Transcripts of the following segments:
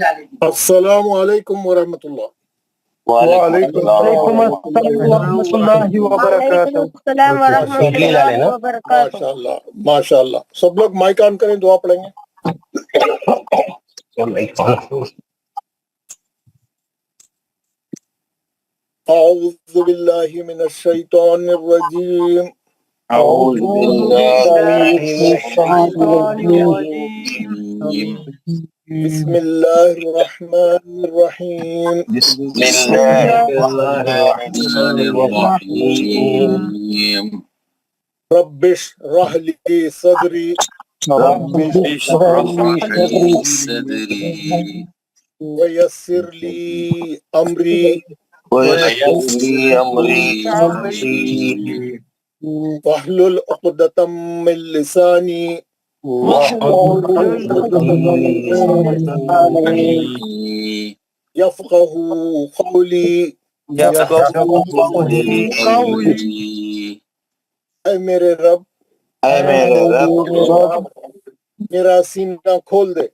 السلام علیکم ورحمۃ اللہ. وعلیکم وعلیکم السلام ورحمۃ اللہ وبرکاتہ. السلام ورحمۃ اللہ وبرکاتہ. ماشاء اللہ ماشاء اللہ. سب لوگ مائک آن کریں, دعا پڑھیں گے. اعوذ باللہ من الشیطان الرجیم. اعوذ باللہ من الشیطان الرجیم. بسم اللہ الرحمن الرحیم. بسم اللہ الرحمن الرحیم. رب اشرح لی صدری رب اشرح لي صدري ویسر لی امری ويسر لي أمري واحلل عقدۃ من لسانی یفقہ قولی. اے میرے رب میرا سینہ کھول دے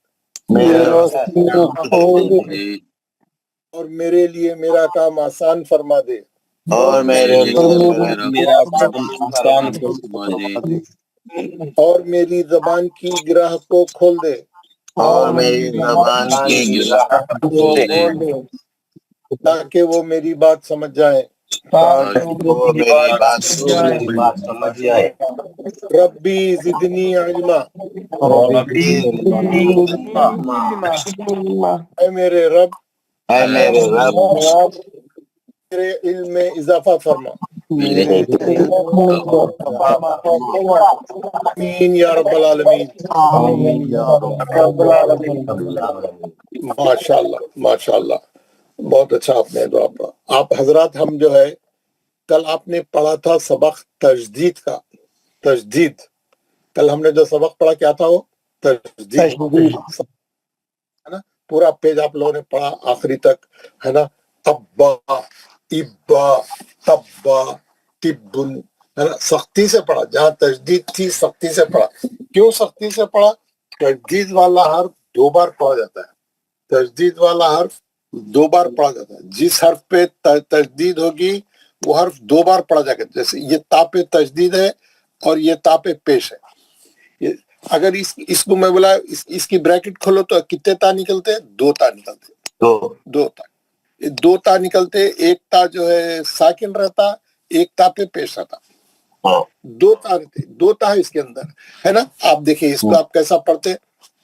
اور میرے لیے میرا کام آسان فرما دے. اور میرے اور میری زبان کی گرہ کو کھول دے اور میری زبان کی تاکہ وہ میری بات سمجھ جائیں. سمجھ جائے. ربی زدنی علما. اے میرے رب میرے علم میں اضافہ فرما. آمین یا رب العالمین. ماشاء اللہ ماشاء اللہ, بہت اچھا آپ نے دعا پڑھا. آپ حضرات, ہم جو ہے کل آپ نے پڑھا تھا سبق تجدید کا. تجدید کل ہم نے جو سبق پڑھا کیا تھا وہ تجدید ہے نا. پورا پیج آپ لوگوں نے پڑھا آخری تک ہے نا. ابا ابا تبا تبن ہے نا. سختی سے پڑھا, جہاں تجدید تھی سختی سے پڑھا. کیوں سختی سے پڑھا؟ تجدید والا حرف 2 بار پڑھا جاتا ہے. تجدید والا حرف 2 بار پڑھا جاتا ہے. جس حرف پہ تجدید ہوگی وہ حرف 2 بار پڑھا جائے گا. جیسے یہ تا پہ تجدید ہے اور یہ تا پہ پیش ہے. اگر اس کو میں بولا اس کی بریکٹ کھولو تو کتنے تا نکلتے ہیں؟ 2 تا نکلتے. 2 تا 2 تا نکلتے. ایک تا جو ہے ساکن رہتا, ایک تا پہ پیش رہتا. 2 تا رہتے, 2 تا ہے اس کے اندر ہے نا. آپ دیکھیں اس کو آپ کیسا پڑھتے ہیں.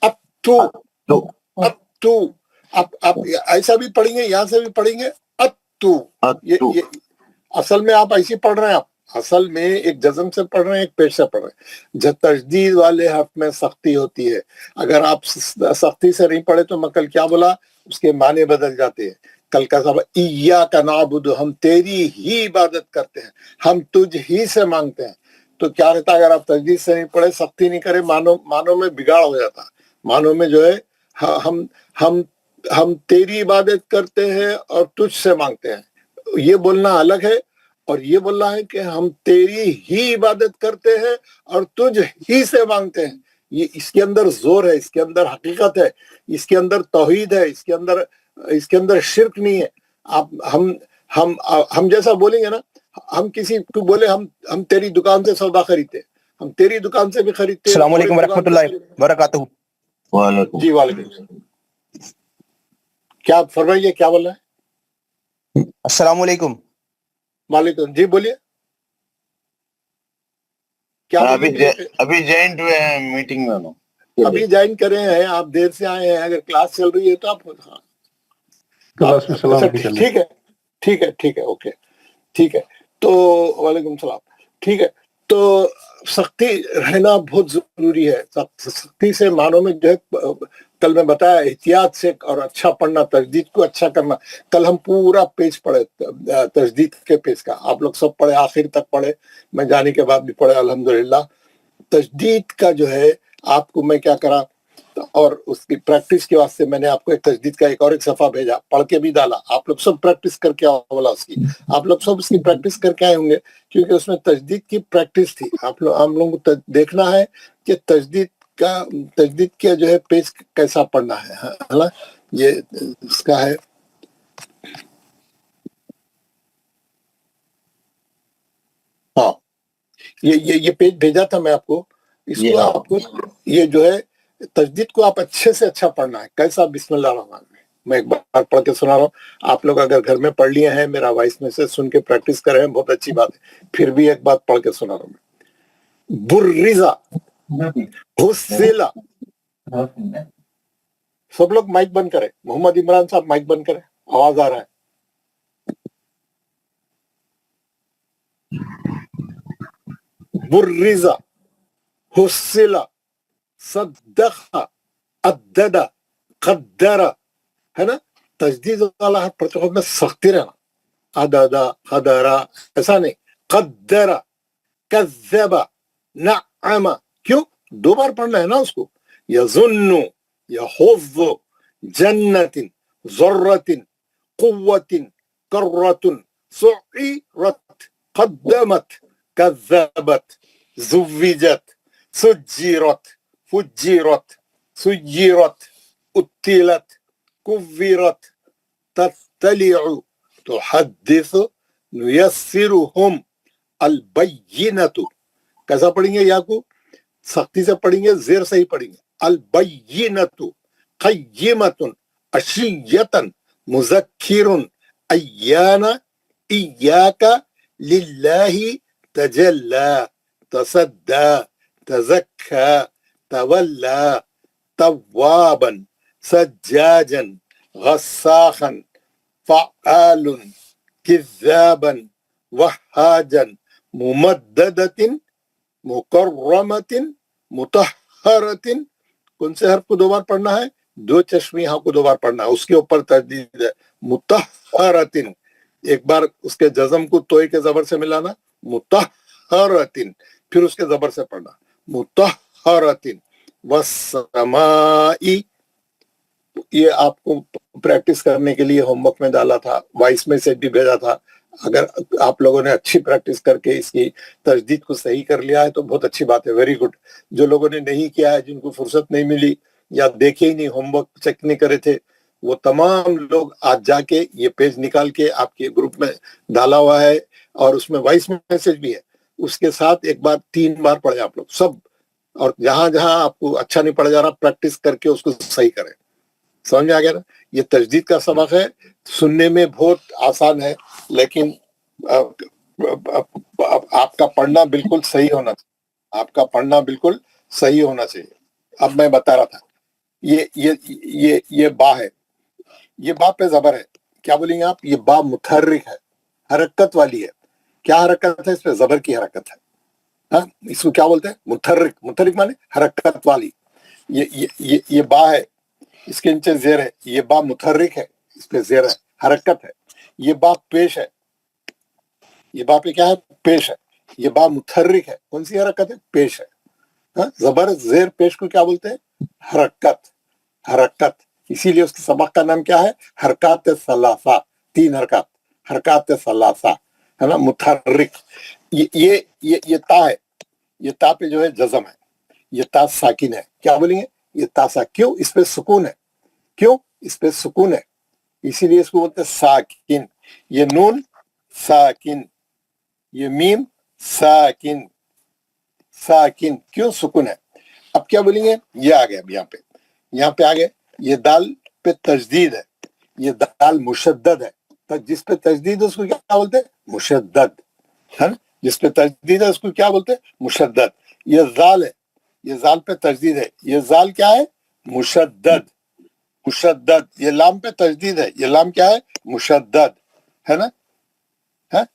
اب تو آپ ایسا بھی پڑھیں گے, یہاں سے بھی پڑھیں گے اب تو. یہ اصل میں آپ ایسی پڑھ رہے ہیں. آپ اصل میں ایک جزم سے پڑھ رہے ہیں, ایک پیش سے پڑھ رہے ہیں. جب تجدید والے حرف میں سختی ہوتی ہے, اگر آپ سختی سے نہیں پڑھے تو میں کل کیا بولا, اس کے معنی بدل جاتے ہیں. کل کا سبق ایاک نعبد, ہم تیری ہی عبادت کرتے ہیں, ہم تجھ ہی سے مانگتے ہیں. تو کیا رہتا اگر آپ تجدید سے نہیں پڑھے, سختی نہیں کرے, معنوں میں بگاڑ ہو جاتا. معنوں میں جو ہے ہم تیری عبادت کرتے ہیں اور تجھ سے مانگتے ہیں, یہ بولنا الگ ہے. اور یہ بولنا ہے کہ ہم تیری ہی عبادت کرتے ہیں اور تجھ ہی سے مانگتے ہیں. یہ اس کے اندر زور ہے, اس کے اندر حقیقت ہے, اس کے اندر توحید ہے, اس کے اندر شرک نہیں ہے. آپ ہم جیسا بولیں گے نا, ہم کسی کو بولے ہم تیری دکان سے سودا خریدتے, ہم تیری دکان سے بھی خریدتے. السلام علیکم ورحمۃ اللہ وبرکاتہ. جی وعلیکم السلام. کیا فرمائیے, کیا بول رہے ہیں؟ السلام علیکم. وعلیکم. جی بولیے. کیا ابھی جوائن ہوئے ہیں میٹنگ میں. ابھی جوائن کرے ہیں, آپ دیر سے آئے ہیں. اگر کلاس چل رہی ہے تو آپ ٹھیک ہے اوکے ٹھیک ہے. تو وعلیکم السلام. ٹھیک ہے, تو سختی رہنا بہت ضروری ہے. سختی سے معنوں میں جو ہے کل میں بتایا احتیاط سے اور اچھا پڑھنا, تجدید کو اچھا کرنا. کل ہم پورا پیج پڑھے تجدید کے پیج کا, آپ لوگ سب پڑھے, آخر تک پڑھے, میں جانے کے بعد بھی پڑھے الحمدللہ. تجدید کا جو ہے آپ کو میں کیا کرا, اور اس کی پریکٹس کے واسطے میں نے آپ کو ایک تجدید کا ایک صفحہ بھیجا, پڑھ کے بھی ڈالا. آپ لوگ سب پریکٹس کر کے بولا اس کی, آپ لوگ سب اس کی پریکٹس کر کے آئے ہوں گے, کیونکہ اس میں تجدید کی پریکٹس تھی. ہم لوگوں کو دیکھنا ہے کہ تجدید کا جو ہے پیج کیسا پڑھنا ہے. یہ اس کا ہے. ہاں یہ پیج بھیجا تھا میں آپ کو. اس کو آپ کو یہ جو ہے تجدید کو آپ اچھے سے اچھا پڑھنا ہے. کیسا؟ بسم اللہ الرحمن الرحیم. میں ایک بار پڑھ کے سنا رہا ہوں. آپ لوگ اگر گھر میں پڑھ لیے ہیں میرا وائس میں سے سن کے پریکٹس کر رہے ہیں بہت اچھی بات ہے. پھر بھی ایک بات پڑھ کے سنا رہا ہوں میں. برزا حسلا. سب لوگ مائک بند کریں. محمد عمران صاحب مائک بند کریں. آواز آ رہا ہے. برزا حسلا صدقا عددا قدرا. ہے نا؟ تجدید والا پرتخب میں سختی رہنا. عددا قدرا ایسا نہیں. قدرا کذبا نعما. کیوں؟ 2 بار پڑھنا ہے نا اس کو. یظن یحظ جنت ذرت قوت کرت سعیرت قدمت کذبت زوجت سجرت فجرت سجرت اتلت کورت تطلع تحدث نیسرہم البینۃ. کیسا پڑھیں گے؟ یا کو سختی سے پڑھیں گے، زیر سے ہی پڑھیں گے. البینۃ قیمۃ عشیۃ مذکر ایان ایاک للہ تجلی تصدی تزکی تولی توابا سجاجا غساقا فعال کذابا وہاجا ممددۃ مکرمۃ مطہرۃ. کون سے حرف کو 2 بار پڑھنا ہے؟ 2 چشمی ہاں کو 2 بار پڑھنا ہے. اس کے اوپر تجدید ہے. مطہرۃ. ایک بار اس کے جزم کو توئی کے زبر سے ملانا. مطہرۃ. پھر اس کے زبر سے پڑھنا. مطہرۃ. والسماء. یہ آپ کو پریکٹس کرنے کے لیے ہوم ورک میں ڈالا تھا، وائس میں سے بھی بھیجا تھا. اگر آپ لوگوں نے اچھی پریکٹس کر کے اس کی تجدید کو صحیح کر لیا ہے تو بہت اچھی بات ہے. Very good. جو لوگوں نے نہیں کیا ہے، جن کو فرصت نہیں ملی یا دیکھے ہی نہیں، ہوم ورک چیک نہیں کرے تھے، وہ تمام لوگ آج جا کے یہ پیج نکال کے آپ کے گروپ میں ڈالا ہوا ہے اور اس میں وائس میسج بھی ہے. اس کے ساتھ ایک بار 3 بار پڑھیں آپ لوگ سب. اور جہاں جہاں آپ کو اچھا نہیں پڑ جا رہا پریکٹس کر کے اس کو صحیح کریں. سمجھ میں آ گیا نا؟ یہ تجدید کا سبق ہے. سننے میں بہت آسان ہے لیکن آپ کا پڑھنا بالکل صحیح ہونا چاہیے. آپ کا پڑھنا بالکل صحیح ہونا چاہیے. اب میں بتا رہا تھا یہ با ہے. یہ با پہ زبر ہے. کیا بولیں گے آپ؟ یہ با متحرک ہے، حرکت والی ہے. کیا حرکت ہے؟ اس پہ زبر کی حرکت ہے. ہاں، اس کو کیا بولتے ہیں؟ متحرک. متحرک مانے حرکت والی. یہ با ہے، اس کے نیچے زیر ہے. یہ با متحرک ہے، اس پہ زیر ہے، حرکت ہے. یہ با پیش ہے. یہ با پہ کیا ہے؟ پیش ہے. یہ با متحرک ہے. کون سی حرکت ہے؟ پیش ہے. ہاں، زبر زیر پیش کو کیا بولتے ہیں؟ حرکت. حرکت. اسی لیے اس کے سبق کا نام کیا ہے؟ حرکات ثلاثہ. 3 حرکات، حرکات ثلاثہ، ہے نا؟ متحرک. یہ تا ہے. یہ تا پہ جو ہے جزم ہے. یہ تا ساکن ہے. کیا بولیں گے؟ یہ تا ساکن. کیوں؟ اس پہ سکون ہے. کیوں؟ اس پہ سکون ہے، اسی لیے اس کو بولتے ہیں ساکن. یہ نون ساکن، یہ میم ساکن. ساکن کیوں؟ سکون ہے. اب کیا بولیں گے؟ یہ آ گیا. اب یہاں پہ آ گئے. یہ دال پہ تجدید ہے. یہ دال مشدد ہے. جس پہ تجدید ہے اس کو کیا بولتے ہیں؟ مشدد. ہے نا؟ جس پہ تجدید ہے اس کو کیا بولتے ہیں؟ مشدد. یہ زال ہے. یہ زال پہ تجدید ہے. یہ زال کیا ہے؟ مشدد. مشدد. یہ لام پہ تجدید ہے. یہ لام کیا ہے؟ مشدد. ہے نا؟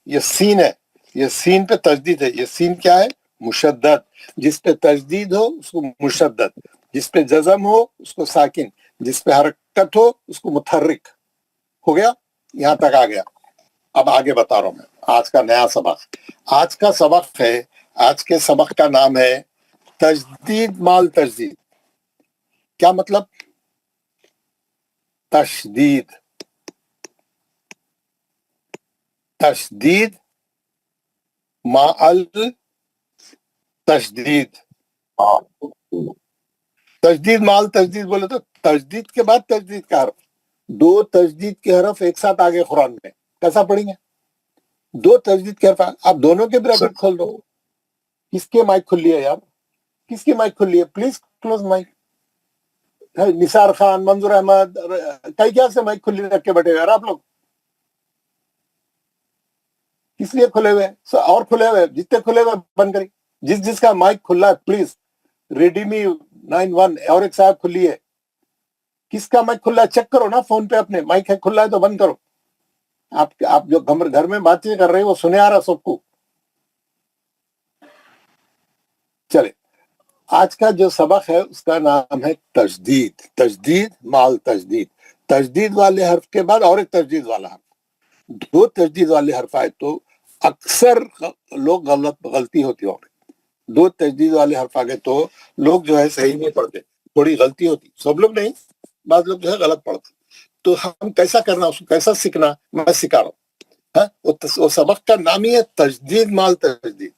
یہ سین ہے. یہ سین پہ تجدید ہے. یہ سین کیا ہے؟ مشدد. جس پہ تجدید ہو اس کو مشدد، جس پہ جزم ہو اس کو ساکن، جس پہ حرکت ہو اس کو متحرک. ہو گیا؟ یہاں تک آ گیا. اب آگے بتا رہا ہوں میں آج کا نیا سبق. آج کا سبق ہے، آج کے سبق کا نام ہے تجدید مال تجدید. کیا مطلب؟ تشدید. تشدید مع تشدید. تجدید مال تجدید بولے تو تجدید کے بعد تجدید کا حرف. دو تجدید کے حرف ایک ساتھ آگے قرآن میں، کیسا پڑھیں گے؟ دو تجدید کے حرف، آپ دونوں کے بریکٹ کھول دو. کس کے مائک کھلی ہے یار؟ کس کی مائک کھلی ہے؟ Please close mic. Nisar Khan, Manzoor Ahmed, کئی کیا سے مائک کھلی رکھ کے بیٹھے ہوئے یار آپ لوگ؟ کس لیے کھلے ہوئے؟ اور کھلے ہوئے، جتنے کھلے ہوئے بند کریں. جس کا مائک کھلا ہے پلیز ریڈیمی 91 اور ایک صاحب کھلی ہے. کس کا مائک کھلا ہے چیک کرو نا فون پہ اپنے، مائک ہے کھلا ہے تو بند کرو. آپ جو گھر میں بات چیت کر رہے ہیں وہ سنے آ رہا سب کو. چلے، آج کا جو سبق ہے اس کا نام ہے تجدید. تجدید مال تجدید. تجدید والے حرف کے بعد اور ایک تجدید والا حرف. دو تجدید والے حرف آئے تو اکثر لوگ غلطی ہوتی ہے. دو تجدید والے حرف آگے تو لوگ جو ہے صحیح نہیں پڑھتے، تھوڑی غلطی ہوتی. سب لوگ نہیں، بعض لوگ جو ہے غلط پڑھتے. تو ہم کیسا کرنا، اس کو کیسا سیکھنا، میں سکھا رہا ہوں. وہ سبق کا نام ہی ہے تجدید مال تجدید.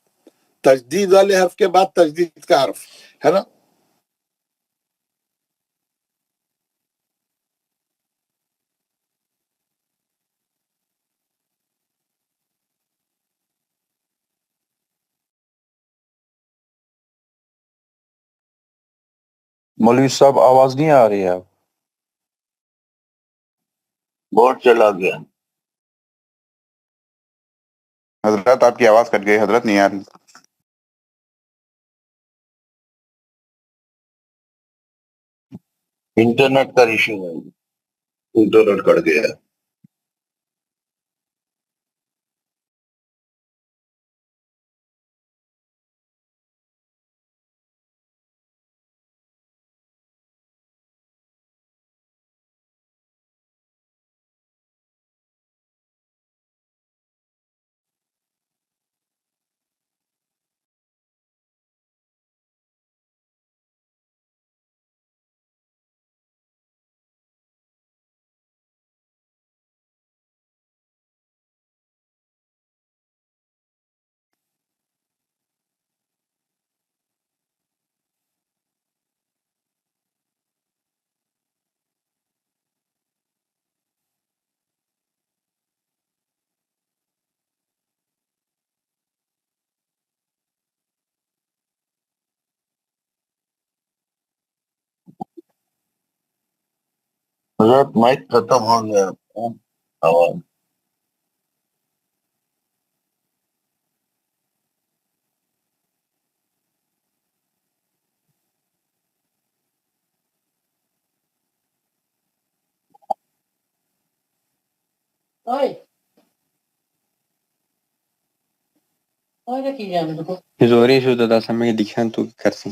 تجدید والے حرف کے بعد تجدید کا حرف ہے نا. مولوی صاحب آواز نہیں آ رہی ہے. بورڈ چلا گیا. حضرت آپ کی آواز کٹ گئی حضرت، نہیں آ رہی. انٹرنیٹ کا ایشو ہے، انٹرنیٹ کٹ گیا. حضرت مائک ختم ہو گیا آواز. زوري شو دا سمې دکھان تو کرسي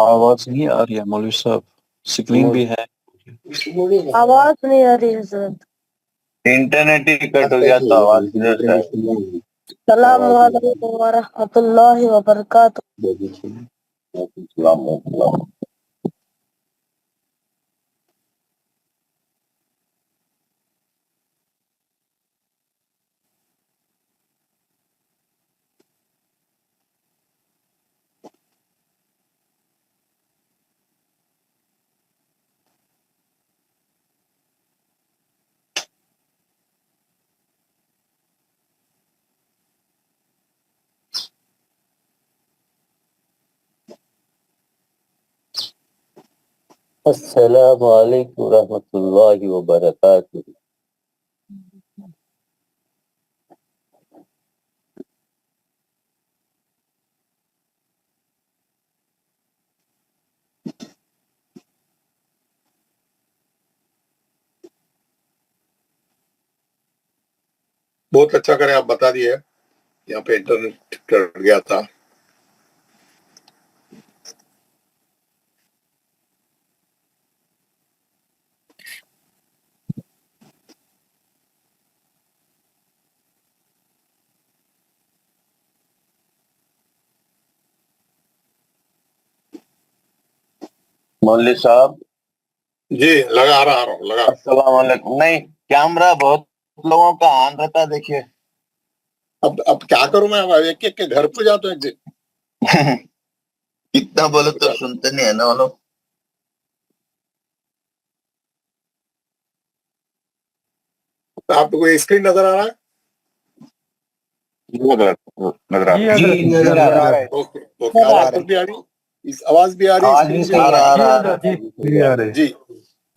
آواز نہیں آ رہی ہے مولوی صاحب، اسکرین بھی ہے. آواز نہیں آ رہی حضرت. انٹرنیٹ ہی کٹ ہو گیا تو آواز کدھر سے آئے؟ السلام علیکم ورحمۃ اللہ وبرکاتہ. السلام علیکم. السلام علیکم ورحمۃ اللہ وبرکاتہ. بہت اچھا کریں آپ بتا دیے. یہاں پہ انٹرنیٹ کٹ گیا تھا. مولوی صاحب جی لگا آ رہا ہوں لگا. السلام علیکم. نہیں کیمرہ بہت لوگوں کا آن رہتا دیکھیے. اب کیا کروں میں, اب ایک ایک کے گھر پہ جاتا ہوں ایک دن. کتنا بولے تو سنتے نہیں ہے نا وہ لوگ. آپ کو کوئی اسکرین نظر آ رہا ہے؟ نظر آ جی رہا ہے. حضرت نظر آ رہا ہے. Okay okay. آواز بھی آ رہی, اس آواز بھی آ رہی, اسکرین بھی آ رہا جی رہا حضرت جی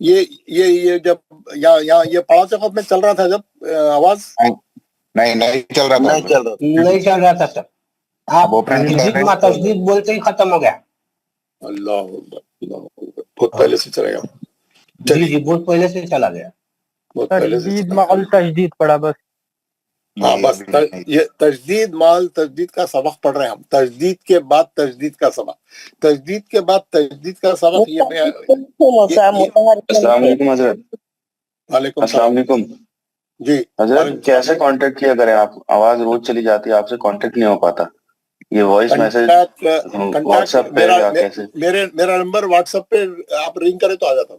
جی. یہ جب یہاں یہ پڑھاتے وقت میں چل رہا تھا جب آواز نہیں چل رہا تھا نہیں چل رہا. نہیں چل رہا تھا سر. آپ اب اوپن تجدید ما تجدید بولتے ہی ختم ہو گیا. اللہ اکبر, اللہ اکبر. بہت پہلے سے چلے گا. جی چلیے جی بہت پہلے سے چلا گیا. بہت پہلے سے تجدید چلا مع گیا. التجدید پڑا بس. ہاں بس یہ تجدید مال تجدید کا سبق پڑھ رہے ہیں ہم. تجدید کے بعد تجدید کا سبق, تجدید کے بعد تجدید کا سبق. السلام علیکم حضرت. وعلیکم السلام السلام. علیکم جی حضرت. کیسے کانٹیکٹ کیا کریں آپ؟ آواز روز چلی جاتی ہے, آپ سے کانٹیکٹ نہیں ہو پاتا. یہ وائس میسج واٹس ایپ پہ یا کیسے؟ میرا نمبر واٹس ایپ پہ آپ رنگ کرے تو آ جاتا.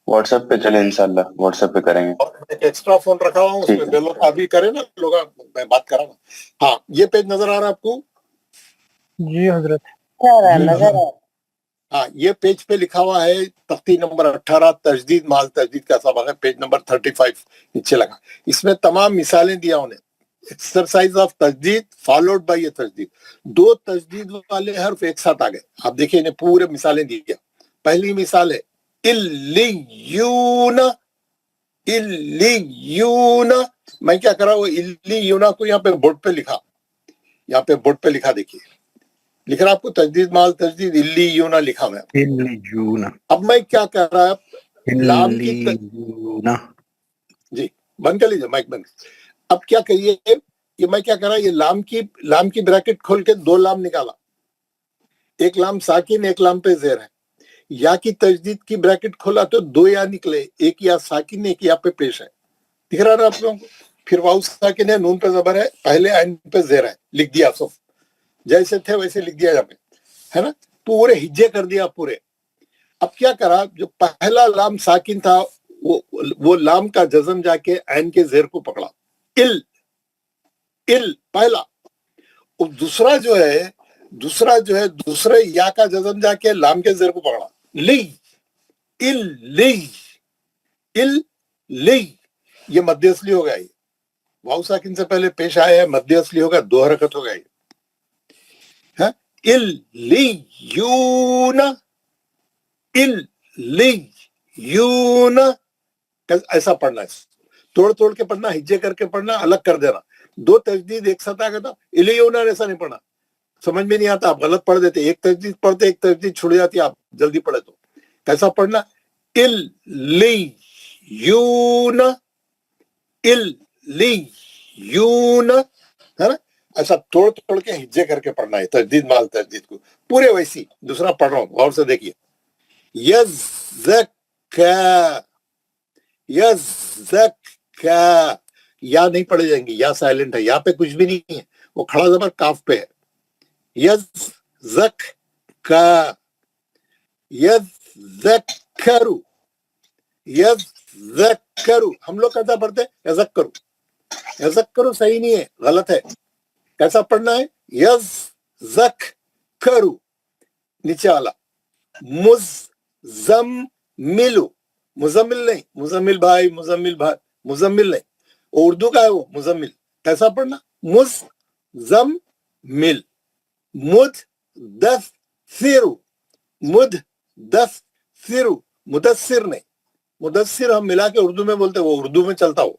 واٹس ایپ پہ چلے, انشاءاللہ واٹس ایپ پہ کریں گے. ایک ایکسٹرا فون رکھا ہوا ہوں, اس میں لوگ ابھی کرے نا لوگ, میں بات کر رہا ہوں. ہاں یہ پیج نظر آ رہا ہے آپ کو؟ جی حضرت. ہاں یہ پیج پہ لکھا ہوا ہے تختی نمبر 18 تجدید مال تجدید کا سبق ہے, پیج نمبر 35 نیچے لگا. اس میں تمام مثالیں دیا انہیں. ایکسرسائز آف تجدید فالوڈ بائی یہ تجدید. 2 تجدید والے حرف ایک ساتھ آ گئے. آپ دیکھیں انہیں پورے مثالیں دی گیا. پہلی مثال ہے الیون. الیون, میں کیا کرا, وہ الیون کو یہاں پہ بورڈ پہ لکھا, یہاں پہ بورڈ پہ لکھا, دیکھیے لکھ رہا آپ کو تجدید مال تجدید الیون لکھا میں. اب میں کیا کر رہا, لام کی جی بند کر لیجیے مائک بند. اب کیا کریے, یہ میں کیا کر رہا, یہ لام کی بریکٹ کھول کے 2 لام نکالا. ایک لام ساکن, ایک لام پہ زیر ہے. یا کی تجدید کی بریکٹ کھولا تو 2 یا نکلے, ایک یا ساکن ایک یا پہ پیش ہے. دکھ رہا نا آپ لوگوں کو؟ پھر واؤ ساکن ہے, نون پہ زبر ہے, پہلے عین پہ زیر ہے, لکھ دیا صف جیسے تھے ویسے لکھ دیا, جا پہ ہے نا, پورے ہجے کر دیا پورے. اب کیا کرا, جو پہلا لام ساکن تھا وہ لام کا جزم جا کے عین کے زیر کو پکڑا, ال پہلا. اور دوسرا جو ہے دوسرے یا کا جزم جا کے لام کے زیر کو پکڑا, لی ال لی. یہ مد اصلی ہو گیا, یہ واؤ ساکن سے پہلے پیش آیا ہے, مد اصلی ہو گیا, 2 حرکت ہو گیا یہ. الیون الیون ایسا پڑھنا ہے, توڑ کے پڑھنا, ہجے کر کے پڑھنا, الگ کر دینا. 2 تجدید ایک ساتھ آ گیا تھا, الیون ایسا نہیں پڑھنا, سمجھ میں نہیں آتا, آپ غلط پڑھ دیتے. ایک تجدید پڑھتے, ایک تجدید چھوڑ جاتی, آپ جلدی پڑھے تو. کیسا پڑھنا, الیون الیون, ہے نا, ایسا توڑ کے ہجے کر کے پڑھنا ہے تجدید مال تجدید کو پورے. ویسی دوسرا پڑھ رہا ہوں, غور سے دیکھیے. یزکا یا نہیں پڑھے جائیں گے, یا سائلنٹ ہے, یا پہ کچھ بھی نہیں ہے, وہ کھڑا زبر کاف پہ ہے. یزکا یذکرو یذکرو, ہم لوگ کیسا پڑھتے ہیں, یذکرو. یذکرو صحیح نہیں ہے, غلط ہے. کیسا پڑھنا ہے, یذکرو نیچے والا. مزملو, مزمل نہیں, مزمل بھائی مزمل نہیں, اردو کا ہے وہ مزمل. کیسا پڑھنا, مزمل. مدثرو مدثرو, مدثر نہیں, مدثر ہم ملا کے اردو میں بولتے, وہ اردو میں چلتا ہو.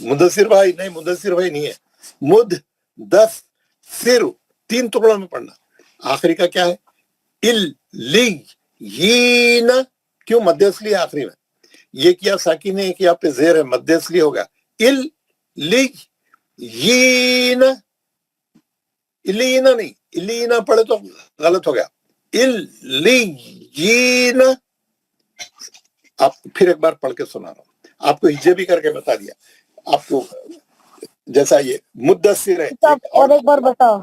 مدثر بھائی نہیں, مدثر بھائی نہیں ہے, مدثرو. 3 ٹکڑوں میں پڑھنا. آخری کا کیا ہے, الیین, کیوں مد اصلی آخری میں, یہ کیا ساکن ہے, ایک یا پہ زیر ہے, مد اصلی ہو گیا. الیین, الینا نہیں, الینا پڑھے تو غلط ہو گیا. الیین. آپ پھر ایک بار پڑھ کے سنا رہا ہوں, آپ کو ہجے بھی کر کے بتا دیا آپ کو. جیسا یہ مدثر ہے, اور ایک بار بتاؤ.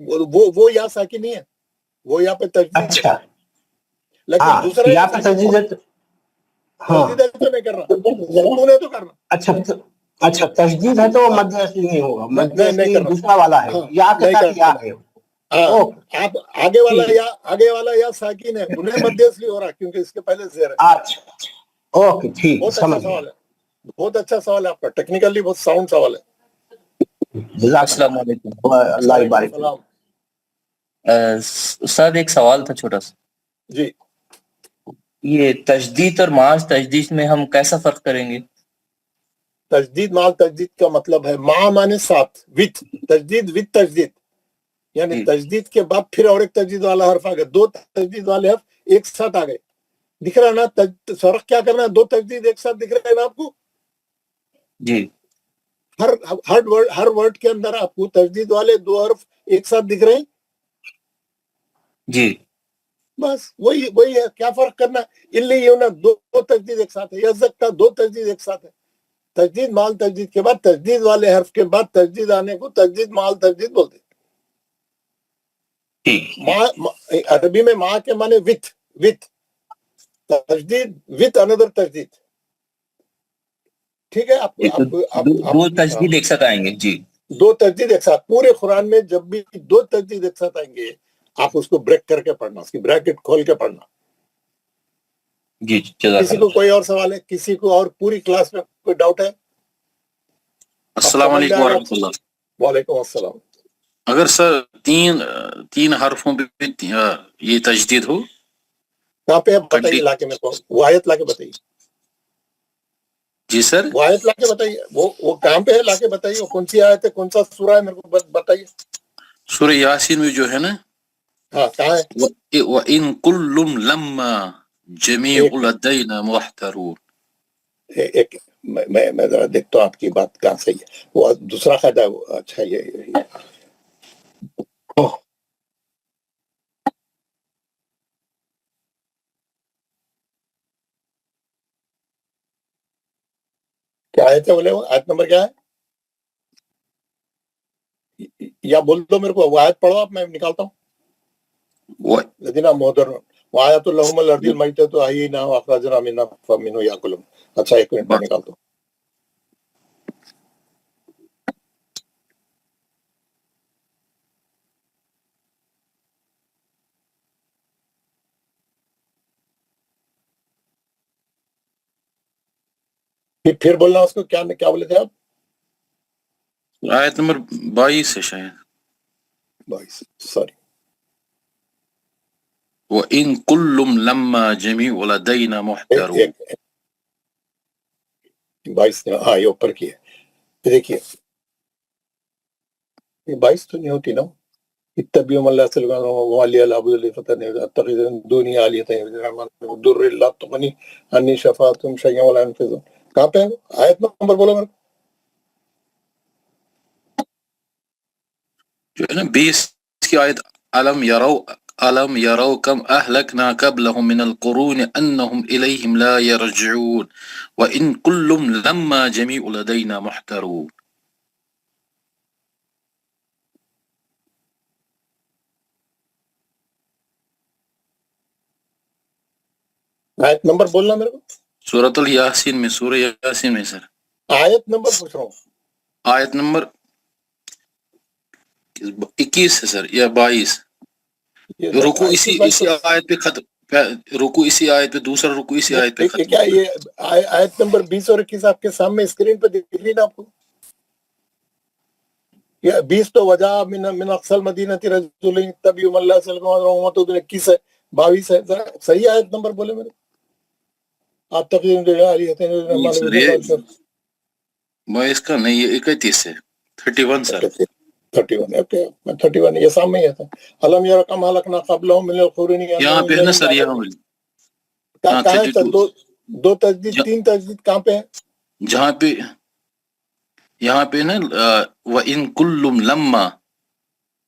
وہ یا ساکن نہیں ہے, وہ یہاں پہ تجدید ہے. اچھا لیکن ہاں دوسرا یہاں پہ تجدید ہے ہاں تجدید تو نہیں کرنا, تو نے تو کرنا. اچھا تجدید ہے تو وہ مد اصلی نہیں ہوگا, مد نہیں اصلی کرنا, دوسرا والا ہے, ہاں یا کے نہیں ساتھ یا کرنا. ہے. ہاں اوکے آپ آگے ٹھیک والا یا ساکن ہے, انہیں مد اصلی ہو رہا کیونکہ اس کے پہلے زیر ہے. اچھا اوکے ٹھیک بہت اچھا سمجھ گیا. سوال ہے, بہت اچھا سوال ہے آپ کا, ٹیکنیکلی بہت ساؤنڈ سوال ہے. جزاک السلام علیکم. اللہ, اللہ وعلیکم بارک. السلام. استاد ایک سوال تھا چھوٹا سا, جی یہ تجدید اور معاذ تجدید میں ہم کیسا فرق کریں گے؟ تجدید مال تجدید کا مطلب ہے مع مانے ساتھ, وتھ تجدید وتھ تجدید, یعنی جی تجدید کے بعد پھر اور ایک تجدید والا حرف آ گیا, دو تجدید والے حرف ایک ساتھ آ گئے. دکھ رہا نا فرق کیا کرنا ہے, دو تجدید ایک ساتھ دکھ رہا ہے نا آپ کو. جی ہر ورڈ کے اندر آپ کو تجدید والے دو حرف ایک ساتھ دکھ رہے ہیں. جی بس وہی ہے, کیا فرق کرنا ہے. دو تجدید ایک ساتھ ہے, یزک کا دو تجدید ایک ساتھ ہے. تجدید مال تجدید کے بعد تجدید والے حرف کے بعد تجدید آنے کو تجدید مال تجدید بولتے ہیں. ٹھیک. عربی میں ماں کے معنی وتھ تجدید وتھ اندر تجدید. ٹھیک ہے, دو تجدید ایک ساتھ آئیں گے. جی دو تجدید ایک ساتھ پورے قرآن میں جب بھی دو تجدید ایک ساتھ آئیں گے آپ اس کو بریک کر کے پڑھنا, اس کی بریکٹ کھول کے پڑھنا. جی جزاک کسی کو اللہ. کوئی اور سوال ہے, کسی کو اور پوری کلاس میں کوئی ڈاؤٹ ہے؟ السلام علیکم ورحمۃ اللہ. وعلیکم السلام. اگر سر تین حرفوں پہ یہ تجدید ہو, کہاں پہ ہے بتائیے, لا کے میرے کو وہ آیت لا کے بتائیے. جی سر, وہ آیت لا کے بتائیے, وہ کہاں پہ ہے لا کے بتائیے, وہ کون سی آیت ہے, کون سا سورہ ہے, میرے کو بتائیے. سورہ یاسین میں جو ہے نا, ہاں کہاں ہے؟ وَإِن كُلٌّ لَمَّا جَمِيعُ لَدَيْنَا مُحْضَرُونَ. ایک میں ذرا دیکھتا ہوں آپ کی بات کہاں صحیح ہے. وہ دوسرا قاعدہ ہے وہ, اچھا یہ کیا آیت ہے, بولے وہ آیت نمبر کیا ہے, یا بول دو میرے کو, وہ آیت پڑھو آپ, میں نکالتا ہوں. لدینا محدر وہ آیت اللہم الارض المیتۃ احییناها واخرجنا منها یاکلون. اچھا ایک منٹ میں نکالتا ہوں. پھر بولنا اس کو, کیا بولے تھے آپ؟ آیت نمبر 22 ہے شاید. 22 سوری. وَإِن كُلٌّ لَمَّا جَمِيعُ لَدَيْنَا مُحْضَرُونَ. 22 ہاں یہ اوپر کی ہے. دیکھیے یہ 22 تو نہیں ہوتی نا. اتبعوا من لا يسألكم وعلي العبد لفتن اتخذ من دوني آلهة الرحمن الضر لا تغني عني شفاعتهم شيئا ولا ينقذون. کہاں پہ ہے آیت نمبر بولو میرے کو. جو ہے نا 20 کی آیت, أَلَمْ يَرَوْا كَمْ أَهْلَكْنَا قَبْلَهُم مِّنَ الْقُرُونِ أَنَّهُمْ إِلَيْهِمْ لَا يَرْجِعُونَ وَإِن كُلٌّ لَمَّا جَمِيعُ لَدَيْنَا مُحْضَرُونَ. آیت نمبر بولنا میرے کو. سورۃ الیاسین میں, سورہ یاسین میں سر. آیت نمبر پوچھ رہا ہوں. آیت نمبر 21 ہے سر یا 22. رکو اسی آیت پہ ختم, رکو اسی آیت پہ, دوسرا رکو اسی آیت پہ ختم. کیا یہ آیت نمبر 20 اور 21 آپ کے سامنے اسکرین پہ دکھ رہی نا آپ کو؟ یہ 20 تو وجہ من اقصى المدینہ رجل اتبعوا من لا يسألكم 21 ہے, 22 ہے. صحیح آیت نمبر بولے میرے. آپ میں اس کا نہیں, یہ 31 ہے, 31 سر. 31 اوکے, 31 یہ سامنے ہی ہے. الم یروا کم اہلکنا قبلہم من القرون. یہاں پہ ہے نا سر, یہاں کہاں ہے سر؟ دو تجدید, تین تجدید کہاں پہ ہے؟ جہاں پہ یہاں پہ نا وَإِن كُلٌّ لَمَّا,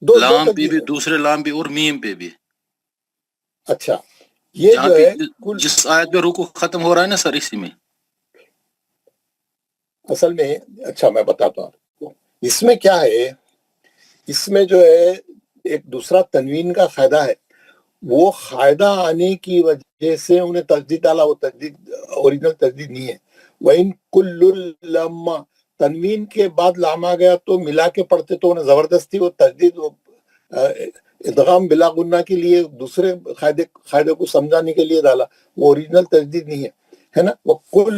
لام پہ بھی, دوسرے لام پہ اور میم پہ بھی. اچھا یہ جو ہے جس آیت پہ رکو ختم ہو رہا ہے نا سر, اسی میں اصل میں. اچھا میں بتاتا ہوں آپ کو اس میں کیا ہے. اس میں جو ہے ایک دوسرا تنوین کا قاعدہ ہے، وہ قاعدہ آنے کی وجہ سے انہیں تجدید ڈالا، وہ تجدید اوریجنل تجدید نہیں ہے. وَإِن كُلُّ لَمَّا تنوین کے بعد لام آ گیا تو ملا کے پڑھتے تو انہیں زبردستی وہ تجدید وہ ادغام بلا غنہ کے لیے دوسرے قاعدے کو سمجھانے کے لیے ڈالا، وہ اوریجنل تجدید نہیں ہے نا. وہ کل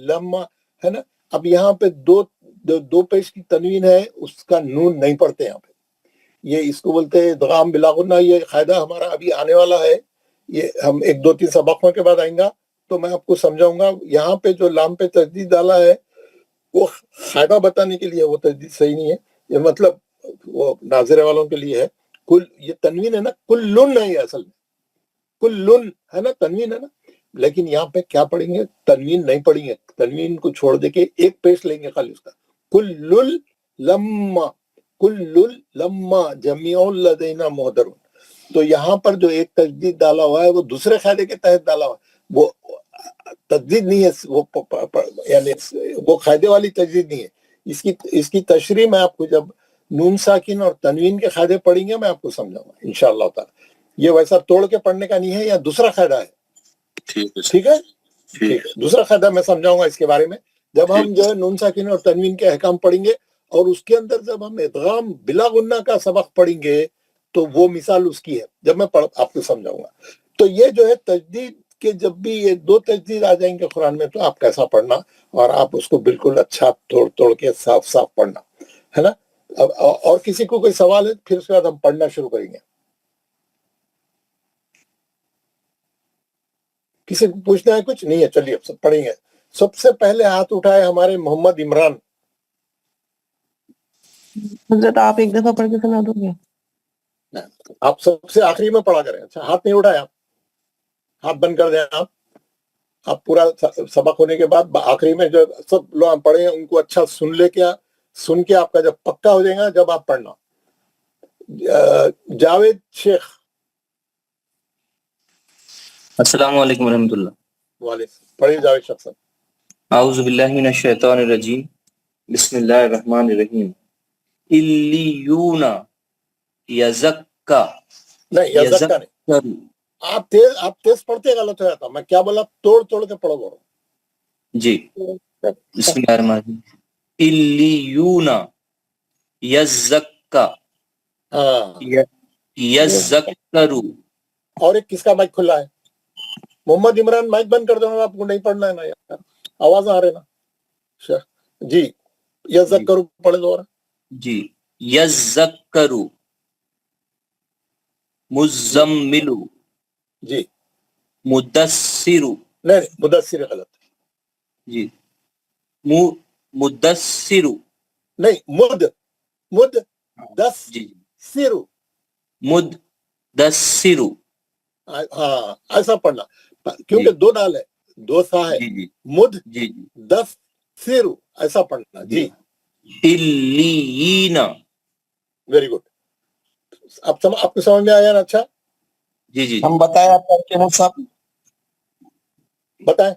لما ہے نا. اب یہاں پہ دو پیش کی تنوین ہے، اس کا نون نہیں پڑھتے یہاں پہ، یہ اس کو بولتے ہیں ادغام بلا غنہ. یہ قاعدہ ہمارا ابھی آنے والا ہے، یہ ہم 1-2-3 سبقوں کے بعد آئیں گا تو میں آپ کو سمجھاؤں گا. یہاں پہ جو لام پہ تجدید ڈالا ہے وہ قاعدہ بتانے کے لیے، وہ تجدید صحیح نہیں ہے، یہ مطلب وہ ناظرے والوں کے لیے ہے. کل یہ تنوین ہے نا، کلن ہے، یہ اصل میں کلن ہے نا، تنوین ہے نا. لیکن یہاں پہ کیا پڑھیں گے؟ تنوین نہیں پڑھیں گے، تنوین کو چھوڑ دے کے ایک پیش لیں گے خالی اس کا. کل لما جمیع لدینا محضرون. تو یہاں پر جو ایک تجدید ڈالا ہوا ہے وہ دوسرے قاعدے کے تحت ڈالا ہوا ہے، وہ تجدید نہیں ہے، وہ یعنی وہ قاعدے والی تجدید نہیں ہے. اس کی تشریح میں آپ کو جب نون ساکن اور تنوین کے قاعدے پڑھیں گے میں آپ کو سمجھاؤں گا انشاءاللہ تعالی. یہ ویسا توڑ کے پڑھنے کا نہیں ہے، یا دوسرا قاعدہ ہے. ٹھیک ہے، ٹھیک ہے، دوسرا قاعدہ میں سمجھاؤں گا اس کے بارے میں جب ہم جو ہے نون ساکن اور تنوین کے احکام پڑھیں گے، اور اس کے اندر جب ہم ادغام بلا غنہ کا سبق پڑھیں گے تو وہ مثال اس کی ہے، جب میں آپ کو سمجھاؤں گا. تو یہ جو ہے تجدید کے جب بھی یہ 2 تجدید آ جائیں گے قرآن میں تو آپ کیسا پڑھنا، اور آپ اس کو بالکل اچھا توڑ کے صاف پڑھنا ہے نا. اور کسی کو کوئی سوال ہے پھر اس کے بعد ہم پڑھنا شروع کریں گے. کسی کو پوچھنا ہے کچھ نہیں ہے؟ چلیے اب سب پڑھیں گے. سب سے پہلے ہاتھ اٹھائے ہمارے محمد عمران. حضرت آپ ایک دفعہ پڑھ کے سنا دو گے؟ آپ سب سے آخری میں پڑھا کریں. اچھا ہاتھ نہیں اٹھائے، آپ ہاتھ بند کر دیں. آپ پورا سبق ہونے کے بعد آخری میں جو سب لوگ پڑھیں ان کو اچھا سن کے آپ کا جب پکا ہو جائے گا جب آپ پڑھنا. جاوید شیخ. السلام علیکم ورحمۃ اللہ. وعلیکم. پڑھیے جاوید شیخ صاحب. اعوذ باللہ من الشیطان الرجیم، بسم اللہ الرحمن الرحیم. الیون یزکا، نہیں یزکا نہیں، آپ تیز پڑھتے غلط ہو جاتا. میں کیا بولا؟ توڑ کے پڑھو بول رہا ہوں. جی بسم اللہ الرحمن الرحیم. الیون یزکا یزکرو. اور ایک کس کا مائک کھلا ہے؟ محمد عمران مائک بند کر دو. آپ کو نہیں پڑھنا ہے نا یار، آواز آ رہے نا. جی یزکرو پڑھے دوبارہ. جی یزکرو مزملو. جی مدثرو. نہیں مدثر غلط. جی مدثرو. نہیں جی سیرو. مدثرو. ہاں ایسا پڑھنا کیونکہ 2 ڈال ہے، 2 سا ہے. جی مد جی دس سیرو ایسا پڑھنا. جی الیین. Very good. آپ کو سمجھ میں آیا نا؟ اچھا جی ہم بتایا پڑھتے ہیں سب. بتائیں.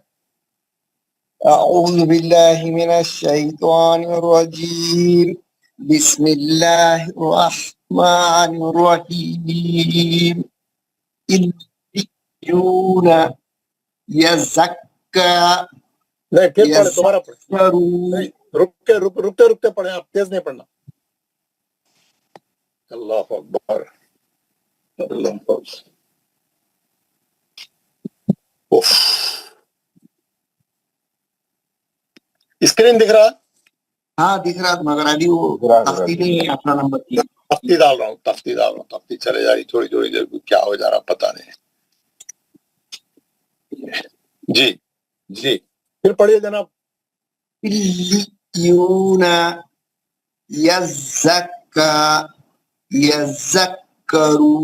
اعوذ باللہ من الشیطان الرجیم، بسم اللہ الرحمن الرحیم. الیون یزکا نہیں پھر پڑھے، دوبارہ پڑھے. یزکرو. نہیں رکتے پڑھیں، آپ تیز نہیں پڑھنا. اللہ اکبر. اسکرین دکھ رہا؟ ہاں دکھ رہا، مگر ابھی وہ تختی نہیں اپنا نمبر کی. تختی ڈال رہا ہوں، تختی چلے جا رہی تھوڑی دیر کو، کیا ہو جا رہا پتا نہیں. جی پھر پڑھیے جناب. الیون یزکا یزکرو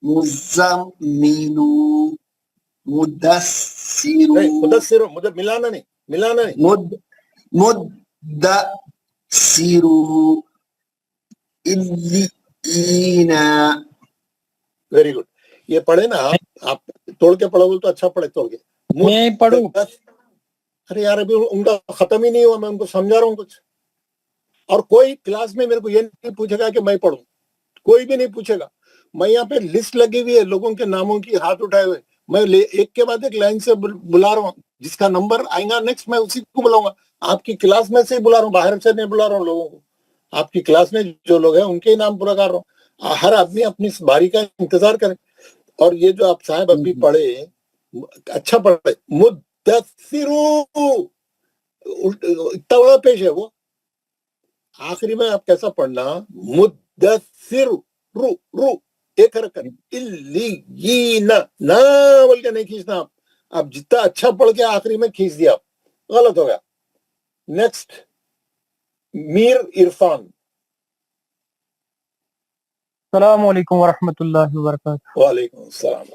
مزملو مدثرو. نہیں مدثر مجھے ملانا نہیں. مدثرو الیین. Very good. یہ پڑھے نا آپ توڑ کے پڑھو تو اچھا پڑھے توڑ کے. میں پڑھوں؟ ارے یار ابھی ان کا ختم ہی نہیں ہوا، میں ان کو سمجھا رہا ہوں کچھ. اور کوئی کلاس میں میرے کو یہ نہیں پوچھے گا کہ میں پڑھوں، کوئی بھی نہیں پوچھے گا. میں یہاں پہ لسٹ لگی ہوئی ہے لوگوں کے ناموں کی ہاتھ اٹھائے ہوئے, میں ایک کے بعد ایک لائن سے بلا رہا ہوں, جس کا نمبر آئے گا نیکسٹ میں اسی کو بلاؤں گا. آپ کی کلاس میں سے ہی بلا رہا ہوں, باہر سے نہیں بلا رہا ہوں لوگوں کو. آپ کی کلاس میں جو لوگ ہیں ان کے ہی نام پورا کر رہا ہوں. ہر آدمی اپنی باری کا انتظار کرے. اور یہ جو آپ صاحب ابھی پڑھے اچھا پڑھے, مدثرو اتنا بڑا پیش ہے وہ, آخری میں آپ کیسا پڑھنا, مدثر رو رو ایک حرکت, الیین نا بول کے نہیں کھینچنا. آپ جتنا اچھا پڑھ کے آخری میں کھینچ دیا آپ, غلط ہو گیا. نیکسٹ میر عرفان. السلام علیکم ورحمۃ اللہ وبرکاتہ. وعلیکم السلام.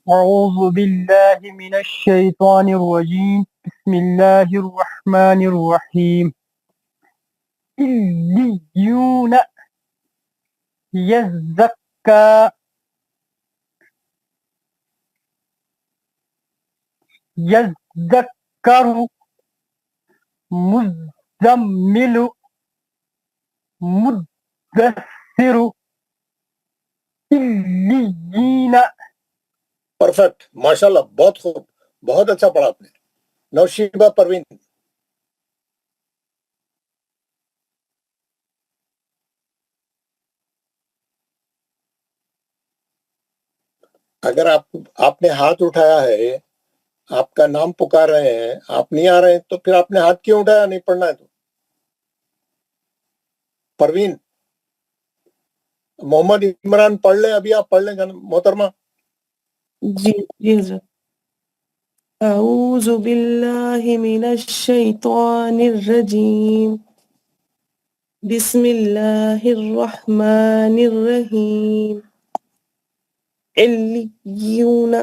اعوذ باللہ من الشیطان الرجیم. بسم اللہ الرحمن الرحیم. الیون یزکا یذکر مزمل مدثر الیین. پرفیکٹ, ماشاءاللہ, بہت خوب, بہت اچھا پڑھا آپ نے. نوشیبہ پروین. اگر آپ نے ہاتھ اٹھایا ہے, آپ کا نام پکار رہے ہیں, آپ نہیں آ رہے ہیں, تو پھر آپ نے ہاتھ کیوں اٹھایا؟ نہیں پڑھنا ہے تو. پروین, محمد عمران پڑھ لیں, ابھی آپ پڑھ لیں محترمہ. جی جی حضرت. اعوذ باللہ من الشیطان الرجیم. بسم اللہ الرحمن الرحیم. الیون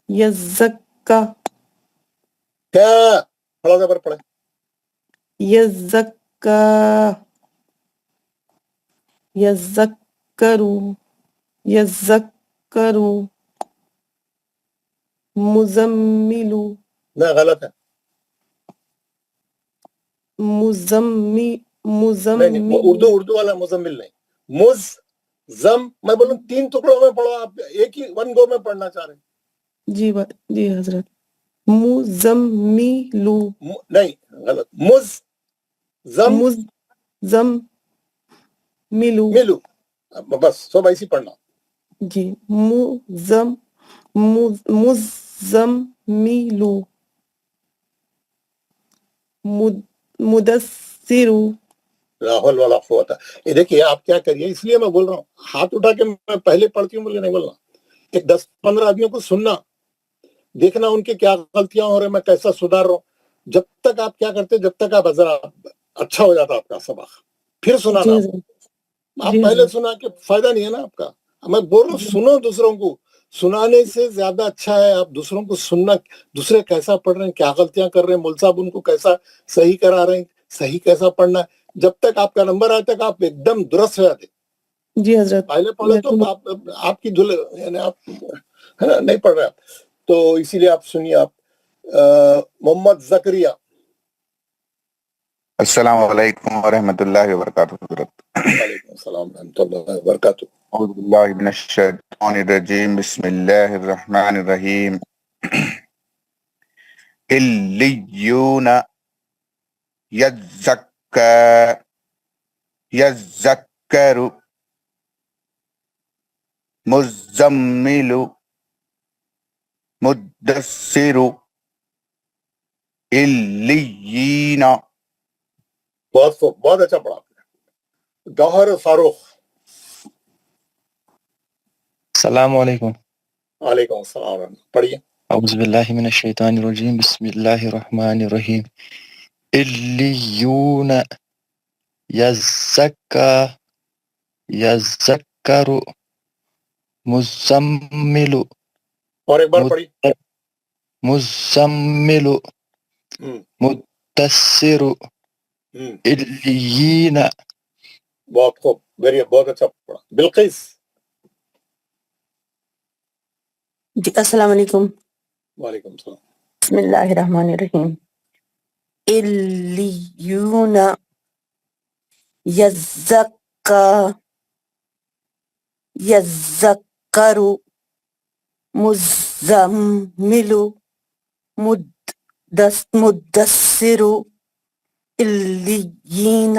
یزکا کیا بڑا زبر پڑھے, یزکا یذکرو یذکرو مزملو نہیں غلط ہے. نہیں, اردو والا مزمل نہیں, مزم. میں بولوں 3 ٹکڑوں میں پڑھو, آپ ایک ہی ون گو میں پڑھنا چاہ رہے ہیں. جی جی حضرت. مزملو نہیں غلط, مزم ملو. ملو, بس سب ایسی پڑھنا. جی مزم ملو مدثرو. راہل والا قوت ہے. یہ دیکھیے آپ کیا کریے, اس لیے میں بول رہا ہوں ہاتھ اٹھا کے میں پہلے پڑھتی ہوں بول کے نہیں بولنا. ایک 10-15 آدمیوں کو سننا, دیکھنا ان کے کیا غلطیاں ہو رہے, میں کیسا سدھار رہا ہوں. جب تک آپ کیا کرتے, جب تک آپ اچھا ہو جاتا آپ کا سبق, پھر سنانا. آپ پہلے سنا کہ فائدہ نہیں ہے نا آپ کا. میں بول رہا ہوں سنو, دوسروں کو سنانے سے زیادہ اچھا ہے آپ دوسروں کو سننا, دوسرے کیسا پڑھ رہے ہیں, کیا غلطیاں کر رہے ہیں, مول صاحب ان کو کیسا صحیح کرا رہے ہیں, صحیح کیسا پڑھنا ہے. جب تک آپ کا نمبر آئے تک آپ ایک دم درست ہو جاتے. جی حضرت. پہلے پڑھے تو آپ کی دھل, یعنی آپ ہے نا نہیں پڑھ رہے آپ, تو اسی لیے آپ سنیے. آپ محمد زکریا. السلام علیکم ورحمۃ اللہ وبرکاتہ. حضرت وعلیکم السلام ورحمۃ اللہ وبرکاتہ. اعوذ باللہ من الشیطان الرجیم. بسم اللہ الرحمن الرحیم. الیون یزکا یذکر مزمل مدثر الیین. بہت خوب, بہت اچھا پڑھا آپ نے. گوہر فاروق. السلام علیکم. وعلیکم السلام, پڑھیے. اعوذ باللہ من الشیطان الرجیم. بسم اللہ الرحمن الرحیم. الیون یزکا یذکر مزمل اور ایک بار پڑھی. مزمل مدثر الیین. بہت خوب, بہت اچھا پڑھا. بلقیس. جی السلام علیکم. وعلیکم السلام. بسم اللہ الرحمن الرحیم. الیون یزکا يذكر مزمل مدثر إليين.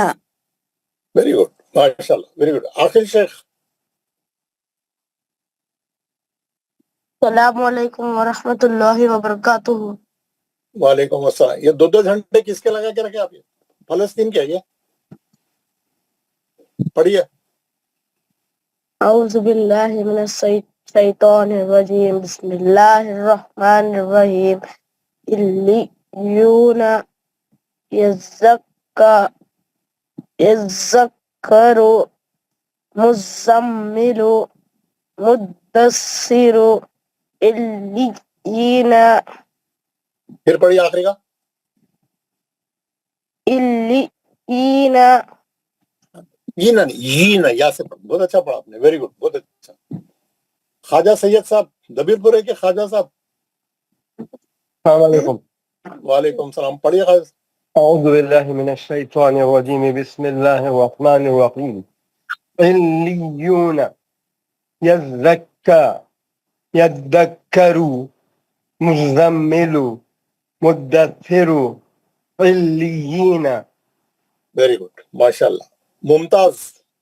ویری گڈ ماشاء اللہ ویری گڈ. آخر شیخ. السلام علیکم ورحمۃ اللہ وبرکاتہ. وعلیکم السلام. یہ دو جھنڈے کس کے لگا کے رکھے آپ؟ یہ فلسطین کے. یہ پڑھیے. اعوذ باللہ من الشیطان الرجیم بسم اللہ الرحمن الرحیم. الیون یذکر مزمل مدثر الیین. پھر پڑھیے آخری کا. الیین. یہ یا سے پڑھ. بہت اچھا پڑھا آپ نے. ویری گڈ بہت اچھا. خواجہ سید صاحب دبیر پورے کے خواجہ صاحب. السلام علیکم. وعلیکم السلام. پڑھیے خواجہ. اعوذ باللہ من الشیطان الرجیم بسم اللہ الرحمن الرحیم. علیون یذکر مزمل مدثر علیین. ویری گڈ ماشاء اللہ. ممتاز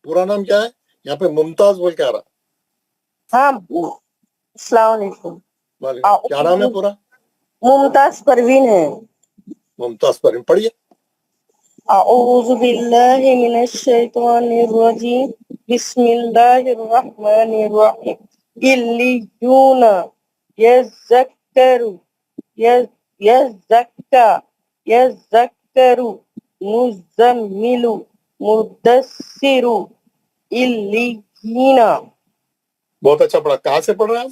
پورا نام کیا ہے؟ یہاں پہ ممتاز بول کے آ رہا. ہاں السلام علیکم. کیا نام ہے پورا؟ ممتاز پروین ہے. ممتاز پروین. پڑھیے. اعوذ باللہ من الشیطان الرجیم بسم اللہ الرحمن الرحیم. الیون یذکر مزمل مدثر الیین. بہت اچھا پڑھا. کہاں سے پڑھ رہے ہیں آپ؟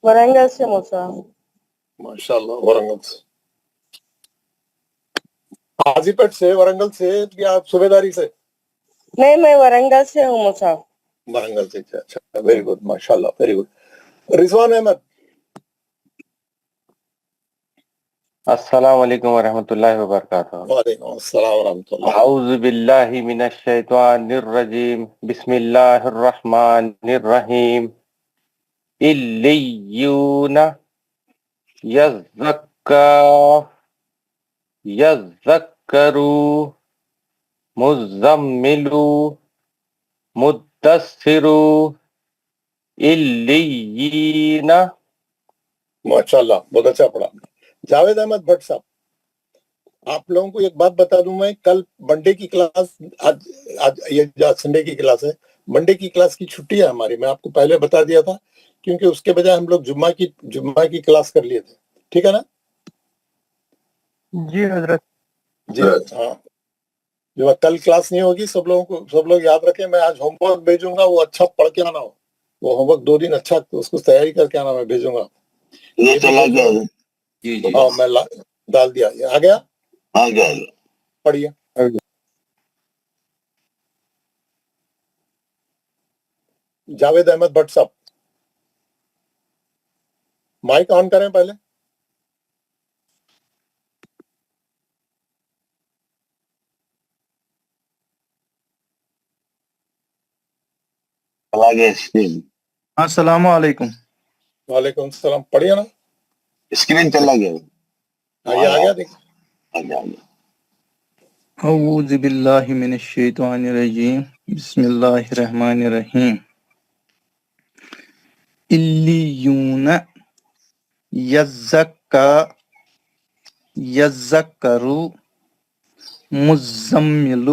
ورنگل سے موسیٰ. ماشاء اللہ. ورنگل سے. حاجی پیٹ سے ورنگل سے یا صوبیداری سے؟ نہیں میں ورنگل سے ہوں موسیٰ. ورنگل سے. اچھا ویری گڈ ماشاء اللہ ویری گڈ. رضوان احمد. السلام علیکم ورحمۃ اللہ وبرکاتہ. وعلیکم السلام ورحمۃ اللہ. اعوذ باللہ من الشیطان الرجیم بسم اللہ الرحمن الرحیم. الیون یذکر مزمل مدثر الیین. ماشاء اللہ بہت اچھا پڑھا. جاوید احمد بھٹ صاحب آپ لوگوں کو ایک بات بتا دوں میں. کل منڈے کی کلاس آج سنڈے کی کلاس ہے. منڈے کی کلاس کی چھٹی ہے ہماری. میں آپ کو پہلے بتا دیا تھا کیونکہ اس کے بجائے ہم لوگ جمعہ کی کلاس کر لیے تھے. ٹھیک ہے نا؟ جی حضرت. جی ہاں. جو کل کلاس نہیں ہوگی سب لوگ یاد رکھیں. میں آج ہوم ورک بھیجوں گا وہ اچھا پڑھ کے آنا ہو. وہ ہوم ورک 2 دن اچھا اس کو تیاری کر کے آنا. میں بھیجوں گا. یہ چلا گیا. جی ہاں میں ڈال دیا. آ گیا. پڑھیے. جاوید احمد بھٹ صاحب مائک آن کریں پہلے. السلام علیکم. وعلیکم السلام. پڑھیے نا. اسکرین چلا گیا. آ گیا دیکھیں. اعوذ باللہ من الشیطان الرجیم بسم اللہ الرحمن الرحیم. الیون یذکر مزمل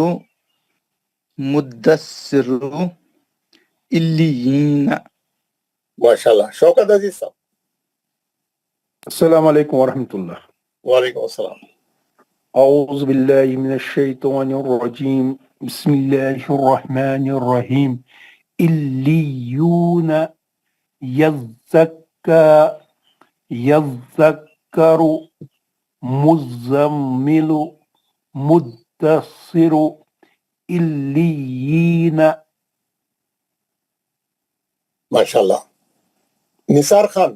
مدثر الیین. ماشاء اللہ. شوکت عزیز صاحب. السلام علیکم ورحمۃ اللہ. وعلیکم السلام. اعوذ باللہ من الشیطان الرجیم بسم اللہ الرحمن الرحیم. الیون یذکر مزمل مدثر الیین. ماشاء اللہ. نثار خان.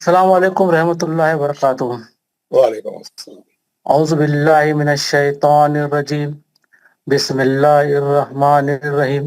السلام علیکم رحمۃ اللہ وبرکاتہ. وعلیکم السلام. اعوذ باللہ من الشیطان الرجیم بسم اللہ الرحمن الرحیم.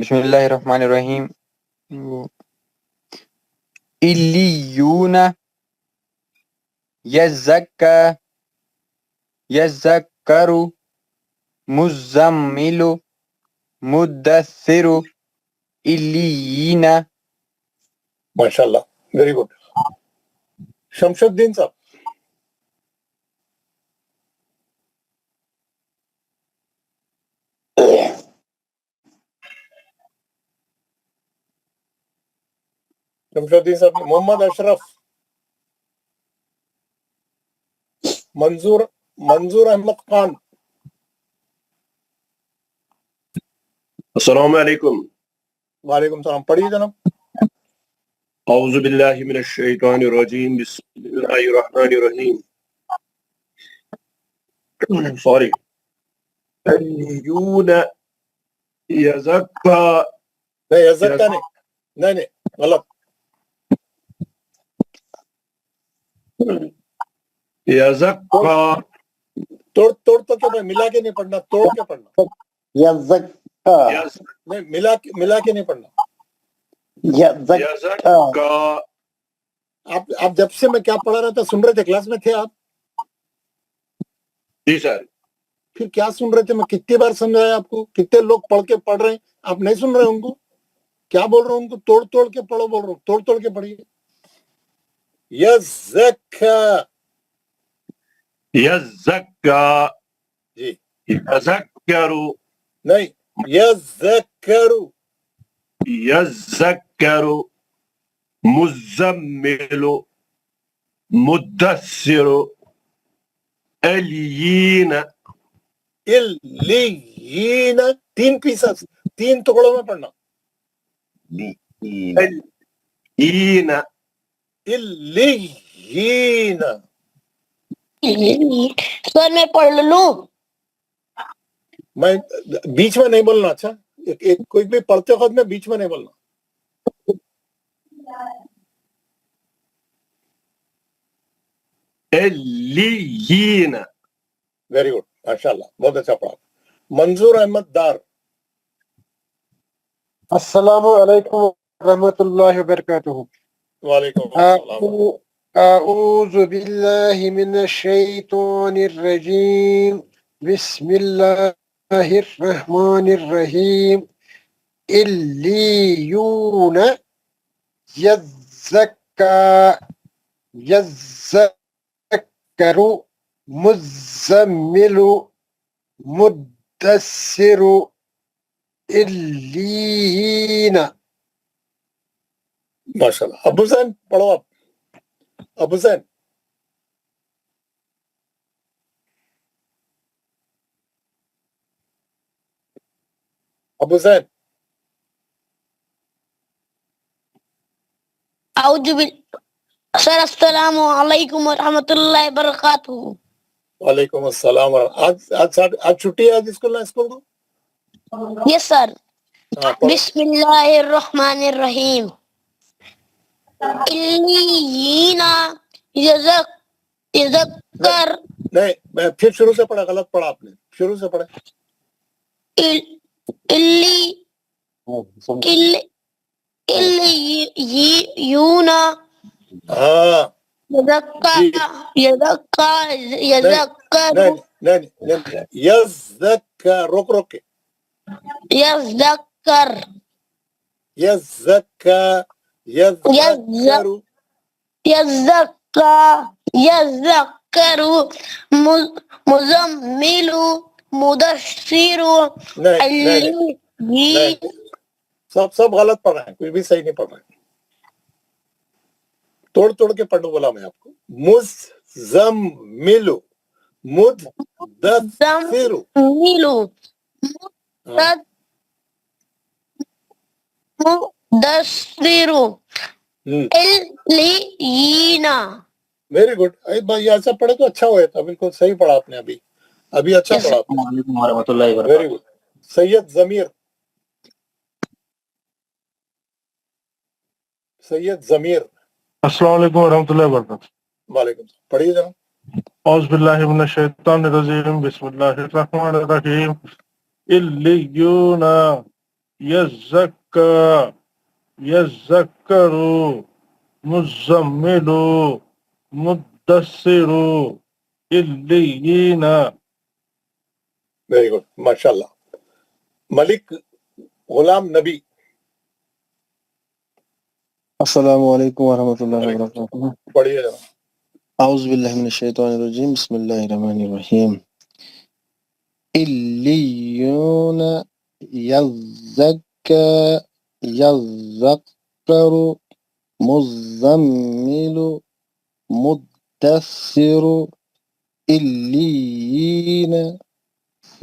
بسم اللہ الرحمن الرحیم. الیون یذکر مزمل مدثر الیین. ماشاء اللہ، ویری گڈ. شمس الدین صاحب. شمس الدین صاحب. محمد اشرف. منظور احمد خان. السلام علیکم. وعلیکم السلام. پڑھیے جناب. اعوذ باللہ من الشیطان الرجیم بسم اللہ الرحمن الرحیم. سوری. الیون یزکا. نہیں، یزکا نہیں، غلط. یزکا. توڑ تو کیا پڑھنا؟ ملا کے نہیں پڑھنا، توڑ کے پڑھنا. نہیں، ملا کے نہیں پڑھنا. آپ جب سے میں کیا پڑھا رہا تھا سن رہے تھے؟ کلاس میں تھے آپ؟ جی سر. پھر کیا سن رہے تھے؟ میں کتنی بار سمجھایا آپ کو؟ کتنے لوگ پڑھ کے پڑھ رہے ہیں، آپ نہیں سن رہے ان کو؟ کیا بول رہا ہوں ان کو؟ توڑ کے پڑھو بول رہا ہوں، توڑ کے پڑھیے. یزکا. یزکا. جی. یزکرو. نہیں، یذکرو. یذکرو مزمل مدثر الیین. الیین. 3 پیسز، 3 ٹکڑوں میں پڑھنا. الیین. الیین. سر میں پڑھ لوں؟ میں بیچ میں نہیں بولنا. اچھا، کوئی بھی پڑھتے وقت میں بیچ میں نہیں بولنا. الیین. ویری گڈ، ماشاء اللہ، بہت اچھا پڑھا. منظور احمد دار. السلام علیکم ورحمۃ اللہ وبرکاتہ. وعلیکم السلام. اعوذ باللہ من الشیطان الرجیم بسم اللہ الرحمن الرحیم. الیون یذکر مزمل مدثر الیین. ماشاء اللہ. ابو زین پڑھو آپ. ابو زین. ابو زین. سر السلام علیکم ورحمۃ اللہ وبرکاتہ. وعلیکم السلام. آج چھٹی ہے، آج اسکول کو. یس سر. بسم اللہ الرحمن الرحیم. الیین یذکر. نہیں، میں پھر شروع سے پڑھا، غلط پڑھا آپ نے. شروع سے پڑھا. الیون یذکر. روک کے. یذکر. یذکر مزمل مدثر. سب غلط پڑھ رہے ہیں، کوئی بھی صحیح نہیں پڑھ رہے ہیں. توڑ کے پڑھو بولا میں آپ کو. مزمل مدثر. مدثر الیین. Very good. بھائی ایسا پڑھے تو اچھا ہوا تھا. بالکل صحیح پڑھا آپ نے. ابھی اچھا پڑھا. ورحمۃ اللہ وبرکاتہ. Very good. سید ضمیر. السلام علیکم ورحمۃ اللہ وبرکاتہ. وعلیکم السلام. پڑھیے جناب. اعوذ باللہ من الشیطان الرجیم بسم اللہ الرحمن الرحیم. الیون يزكى يذكر مزمل مدثر إليين. Very good. MashaAllah. Malik Ghulam Nabi. السلام علیکم ورحمۃ اللہ وبرکاتہ. پڑھیے. اعوذ باللہ من الشیطان الرجیم بسم اللہ الرحمن الرحیم. الیون یزکا یذکر مزمل مدثر الیین.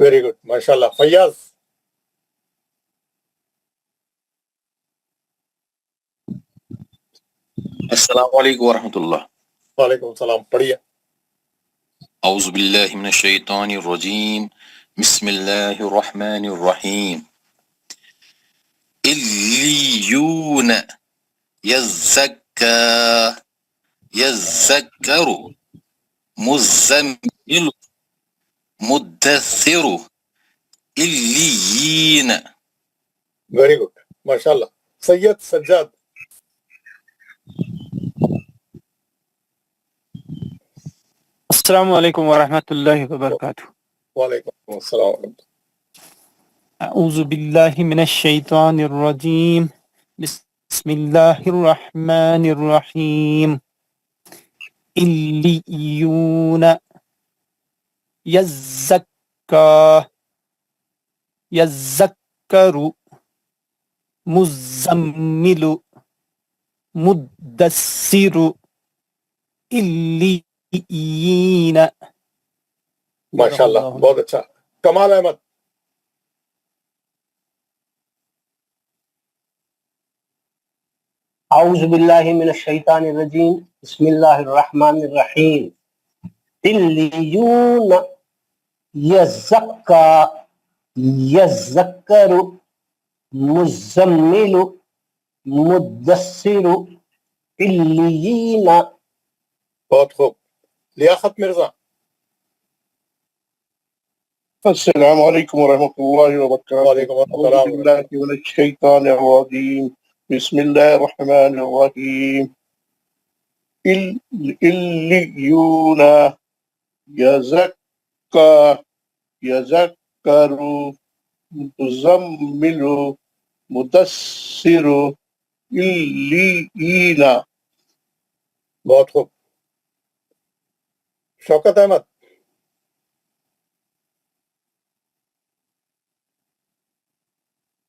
Very good. MashaAllah. Fayyaz. السلام علیکم ورحمۃ اللہ. وعلیکم السلام. پڑھیے. اعوذ باللہ من الشیطان الرجیم بسم اللہ الرحمن الرحیم. الیون یزکا یذکر مزمل مدثر الیین. Very good. MashaAllah. Sayyid Sajjad. السلام علیکم ورحمۃ اللہ وبرکاتہ. وعلیکم السلام. اعوذ باللہ من الشیطان الرجیم بسم اللہ الرحمن الرحیم. الیون یزکا یذکر مزمل مدثر الیین. MashaAllah. بہت اچھا. کمال احمد. اعوذ باللہ من الشیطان الرجیم بسم اللہ الرحمن الرحیم. الیون یزکا یذکر مزمل مدثر الیین. بہت خوب. لیاقت مرزا. السلام علیکم ورحمۃ اللہ وبرکاتہ. وعلیکم السلام. اعوذ باللہ من الشیطان الرجیم بسم اللہ الرحمن الرحیم. الیون یزکا یذکر مزمل مدثر الیین. بہت خوب. شوکت احمد.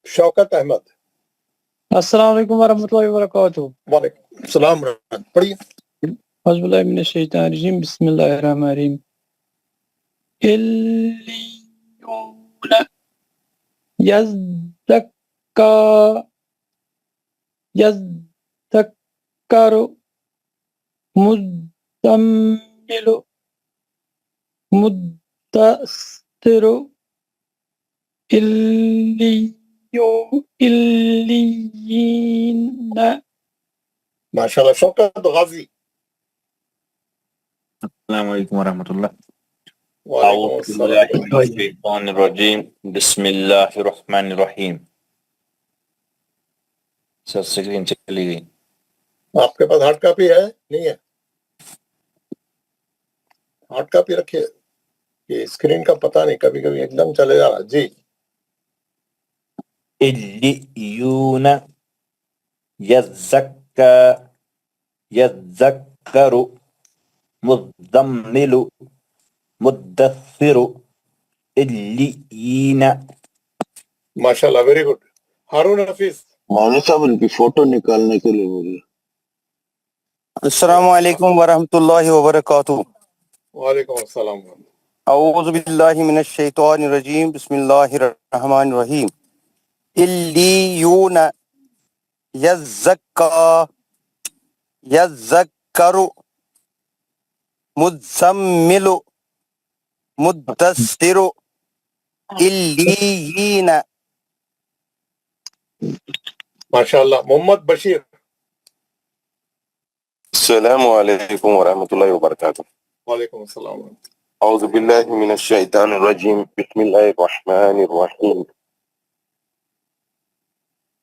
شوکت احمد. السلام علیکم ورحمۃ اللہ وبرکاتہ. وعلیکم السلام. پڑھیے. اعوذ باللہ من الشیطان الرجیم بسم اللہ الرحمن الرحیم. الیون یزکا یذکر مزمل مدثر الیین. MashaAllah. شوکت غازی. السلام علیکم ورحمۃ اللہ. وعلیکم اعوذ السلام. باللہ من الشیطان الرجیم بسم اللہ الرحمن الرحیم. سر اسکرین چلی گئی. آپ کے پاس ہارڈ کاپی ہے؟ نہیں ہے. ہارڈ کاپی رکھیے. یہ اسکرین کا پتہ نہیں، کبھی کبھی ایک دم چلے جا رہا. جی. الیون یزکا یذکر مزمل مدثر الیین. ماشاءاللہ. Very good. ہارون حفیظ. مولوی صاحب ان کی فوٹو نکالنے کے لیے بولیے. السلام علیکم ورحمۃ اللہ وبرکاتہ. وعلیکم السلام. اعوذ باللہ من الشیطان الرجیم بسم اللہ الرحمن الرحیم. الیون یزکا یذکر مزمل مدثر الیین. ماشاءاللہ. محمد بشیر. السلام علیکم ورحمۃ اللہ وبرکاتہ. وعلیکم السلام. اعوذ باللہ من الشیطان الرجیم بسم اللہ الرحمن الرحیم.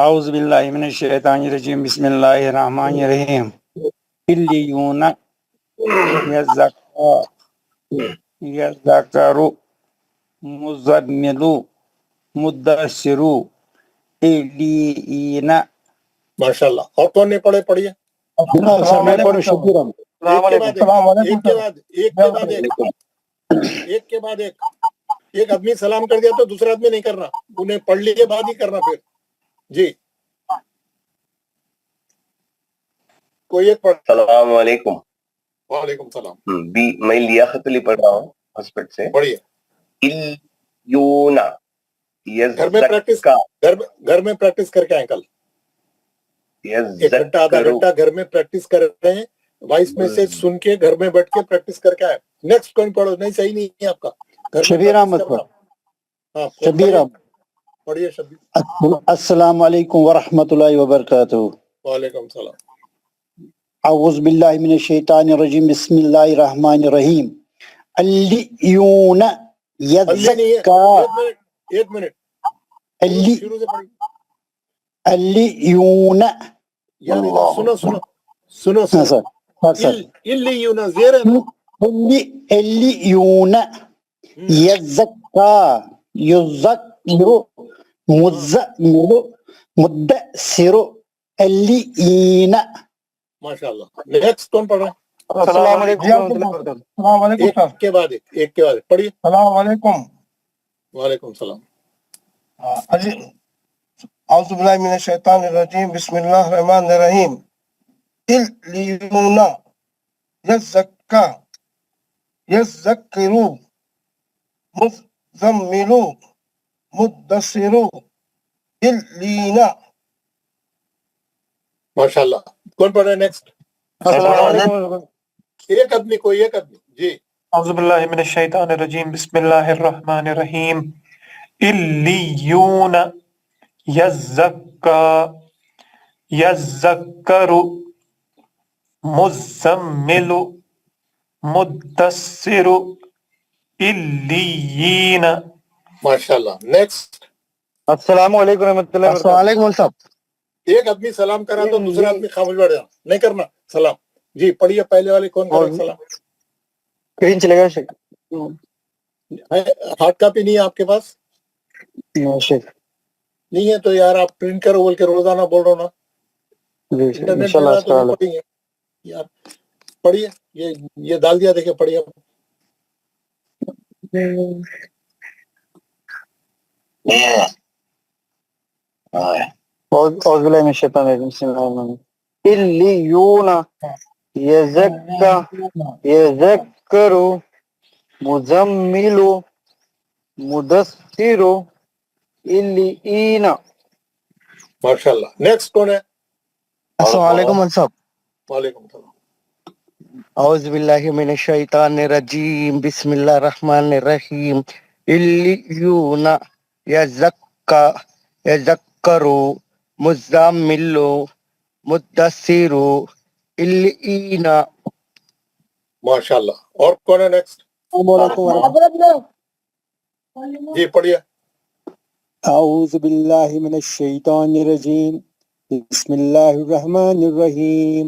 اعوذ باللہ من الشیطان الرجیم بسم اللہ الرحمن الرحیم الیون یذکر مزمل مدثر الیین. ماشاءاللہ. اور کون نے پڑھے؟ پڑھیے. میں پڑھوں شبیر احمد. ایک کے بعد ایک آدمی سلام کر دیا تو دوسرا آدمی نہیں کرنا، انہیں پڑھ لیے بعد ہی کرنا. پھر جی کوئی ایک پڑھ. السلام علیکم. وعلیکم السلام. میں لیاقت علی پڑھ رہا ہوں ہاسپٹ سے. پڑھیے. الیونا گھر میں پریکٹس کر کے آئیں. کل 1 گھنٹہ آدھا گھنٹہ گھر میں پریکٹس کر رہے ہیں، وائس میسج سن کے گھر میں بیٹھ کے پریکٹس کر کے آئے. نیکسٹ کوئی پڑھو. نہیں صحیح نہیں ہے آپ کا. شبیر احمد شبیر احمد پڑھیے. شبیر. السلام علیکم ورحمۃ اللہ وبرکاتہ. وعلیکم السلام. اعوذ باللہ من الشیطان الرجیم بسم اللہ الرحمن الرحیم. الیون یزکا. ایک منٹ شروع سے پڑھیے. الیون سنو الیون زیر ہے نا. الیون یزکا یذکر مزمل مدثر الیین. ماشاءاللہ. نیکسٹ کون پڑھ رہا ہے؟ السلام علیکم. ایک کے بعد ایک پڑھیے. السلام علیکم. وعلیکم السلام. اعوذ باللہ من الشیطان الرجیم بسم اللہ الرحمن الرحیم. الیون یزکا یذکر مزمل مدثر الیین. ماشاءاللہ. کون پڑھ رہا ہے نیکسٹ؟ ایک آدمی جی. اعوذ باللہ من الشیطان الرجیم بسم اللہ الرحمن الرحیم. الیون یزکا یذکر مزمل مدثر الیین. ماشاءاللہ. نیکسٹ. السلام علیکم ورحمۃ اللہ وبرکاتہ. السلام علیکم صاحب. ایک آدمی سلام کرا تو دوسرا آدمی خاموش بیٹھ جانا، نہیں کرنا سلام. جی پڑھیے. پہلے والے کون کرے سلام؟ اسکرین چلے گا شیخ. ہارڈ کاپی نہیں ہے آپ کے پاس؟ نہیں ہے تو یار آپ پرنٹ کرو بول کے روزانہ بول رہا ہوں نا. انٹرنیٹ پہ پڑھیں گے یار. پڑھیے. یہ ڈال دیا، دیکھیں پڑھیے. اعوذ باللہ من الشیطان الرجیم بسم اللہ الرحمن الرحیم. الیون یزکا یذکر مزمل مدثر الیین. ماشاءاللہ. نیکسٹ کون ہے؟ السلام علیکم صاحب. وعلیکم السلام. اعوذ باللہ من الشیطان الرجیم بسم اللہ الرحمن الرحیم. الیون یزکا یذکر مزمل مدثر الیین. ماشاءاللہ. اور کون ہے نیکسٹ؟ جی پڑھیے. اعوذ باللہ من الشیطان الرجیم بسم اللہ الرحمن الرحیم.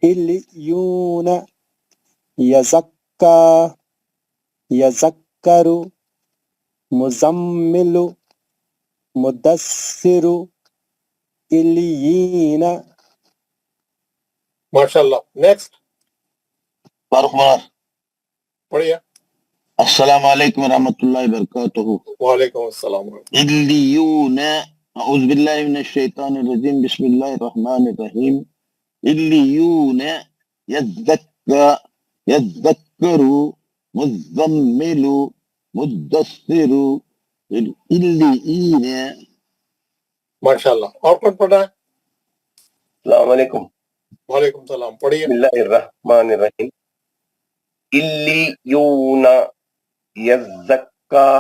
الیون یزکا یذکر مزمل مدثر الیین. ماشاءاللہ. نیکسٹ. فاروق منار. پڑھیے. السلام علیکم ورحمۃ اللہ وبرکاتہ. وعلیکم السلام. الیون اعوذ باللہ من الشیطان الرجیم بسم اللہ الرحمن الرحیم. الیون یزکا یذکر مزمل مدثر الیین. ماشاءاللہ. اور کون پڑھ رہا ہے؟ السلام علیکم. وعلیکم السلام. پڑھیے. بسم اللہ الرحمن الرحیم. الیون یزکا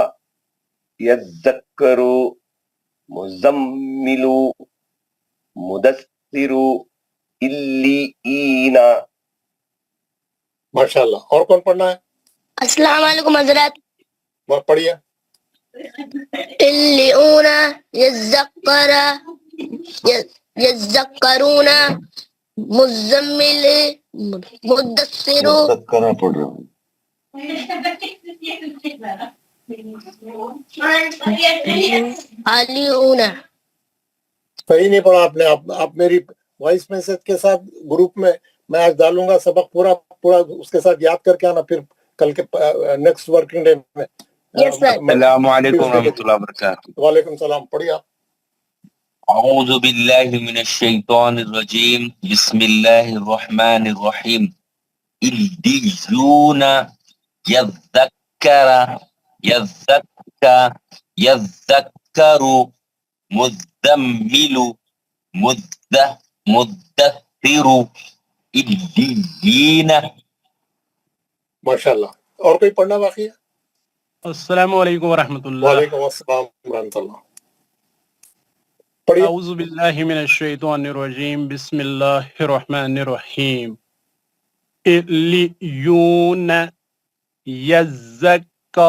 یذکر مزمل مدثر الیین. ماشاءاللہ. اور کون پڑھنا ہے؟ السلام علیکم حضرت. پڑھیے. إليون يذكرون مزمل مدثر کرنا پڑ رہا ہے علیون. صحیح نہیں پڑھا آپ نے. آپ میری وائس میسج کے ساتھ گروپ میں آج ڈالوں گا سبق پورا اس کے ساتھ یاد کر کے آنا پھر کل کے نیکسٹ ورکنگ ڈے میں. السلام علیکم ورحمۃ اللہ وبرکاتہ. وعلیکم السلام. پڑھیے آپ. اعوذ باللہ من الشیطان الرجیم بسم اللہ الرحمن الرحیم. الیون یذکر مزمل مدثر الیین. ماشاء اللہ. اور کوئی پڑھنا باقی ہے؟ السلام علیکم ورحمۃ اللہ. وعلیکم السلام ورحمۃ اللہ. پڑھیے. اعوذ باللہ من الشیطان الرجیم بسم اللہ الرحمن الرحیم. الیون یذکر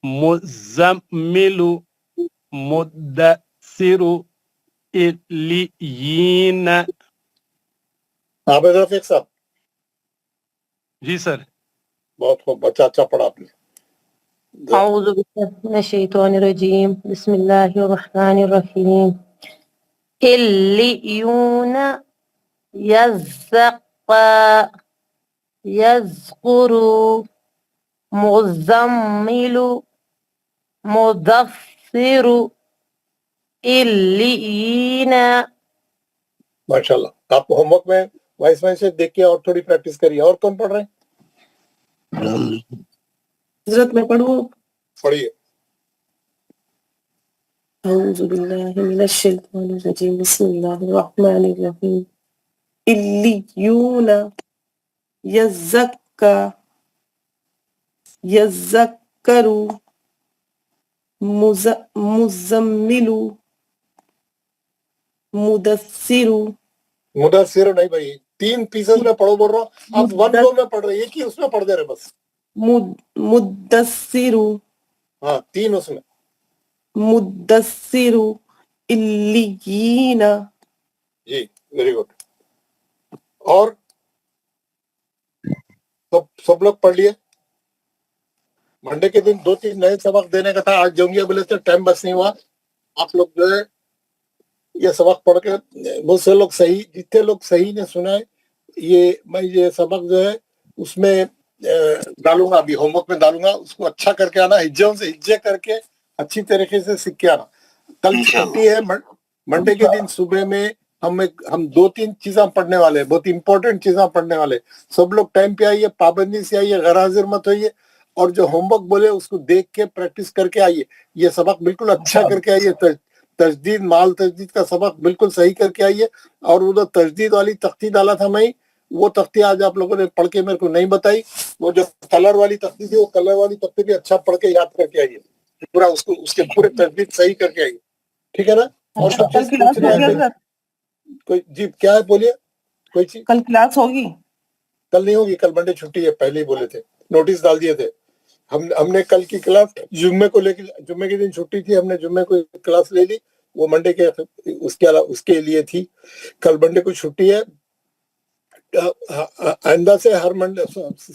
مزمل مدثر الیین. آپ رفیق صاحب. جی سر. بہت خوب. اچھا پڑھا آپ نے. أعوذ بالله من الشيطان الرجيم بسم الله الرحمن الرحيم. إليون يذكر مزمل مدثر إليين. ماشاء اللہ. آپ ہوم ورک میں وائس میسج دیکھ کے اور تھوڑی پریکٹس کریے. اور کون پڑھ رہے ہیں؟ حضرت میں پڑھوں. پڑھیے. اعوذ باللہ من الشیطان الرجیم بسم اللہ الرحمن الرحیم. الیون یذکر مزمل مدثر نہیں بھائی. 3 پیسز میں پڑھو بول رہا ہوں. آپ 1 2 میں پڑھ رہے ہیں. ایک ہی اس میں پڑھ دے رہے بس. مدثر. ہاں 3 اس میں. مدثر الیین. جی ویری گڈ. اور سب لوگ پڑھ لیے. منڈے کے دن 2-3 نئے سبق دینے کا تھا. آج جونگیا بولے تھے ٹائم بس نہیں ہوا. آپ لوگ جو ہے یہ سبق پڑھ کے بہت سے لوگ صحیح جتنے لوگ صحیح نے سنا ہے میں یہ سبق جو ہے اس میں ڈالوں گا. ابھی ہوم ورک میں ڈالوں گا. اس کو اچھا کر کے آنا. ہجے کر کے اچھی طریقے سے سیکھ کے آنا. کل چھٹی ہے. منڈے کے دن صبح میں ہم 2-3 چیزیں پڑھنے والے ہیں. بہت امپورٹنٹ چیزیں پڑھنے والے. سب لوگ ٹائم پہ آئیے. پابندی سے آئیے. غیر حاضر مت ہوئیے. اور جو ہوم ورک بولے اس کو دیکھ کے پریکٹس کر کے آئیے. یہ سبق بالکل اچھا کر کے آئیے. تجدید مال تجدید کا سبق بالکل صحیح کر کے آئیے. اور ادھر تجدید والی تختی ڈالا تھا میں. وہ تختی آج آپ لوگوں نے پڑھ کے میرے کو نہیں بتائی. وہ جو کلر والی تختی تھی وہ کلر والی تختی بھی اچھا پڑھ کے یاد کر کے آئیے. پورا اس کے پورے تجدید صحیح کر کے آئیے. ٹھیک ہے نا؟ اور کچھ چیز پوچھنا ہے کوئی؟ جی کیا ہے بولیے. کوئی چیز کل کلاس ہوگی؟ کل نہیں ہوگی. کل منڈے چھٹی ہے. پہلے ہی بولے تھے. نوٹس ڈال دیے تھے. ہم نے کل کی کلاس جمعے کو لے کے جمعے کے دن چھٹی تھی. ہم نے جمعے کو کلاس لے لی. وہ منڈے کے اس کے لیے تھی. کل منڈے کو چھٹی ہے. آئندہ سے ہر منڈے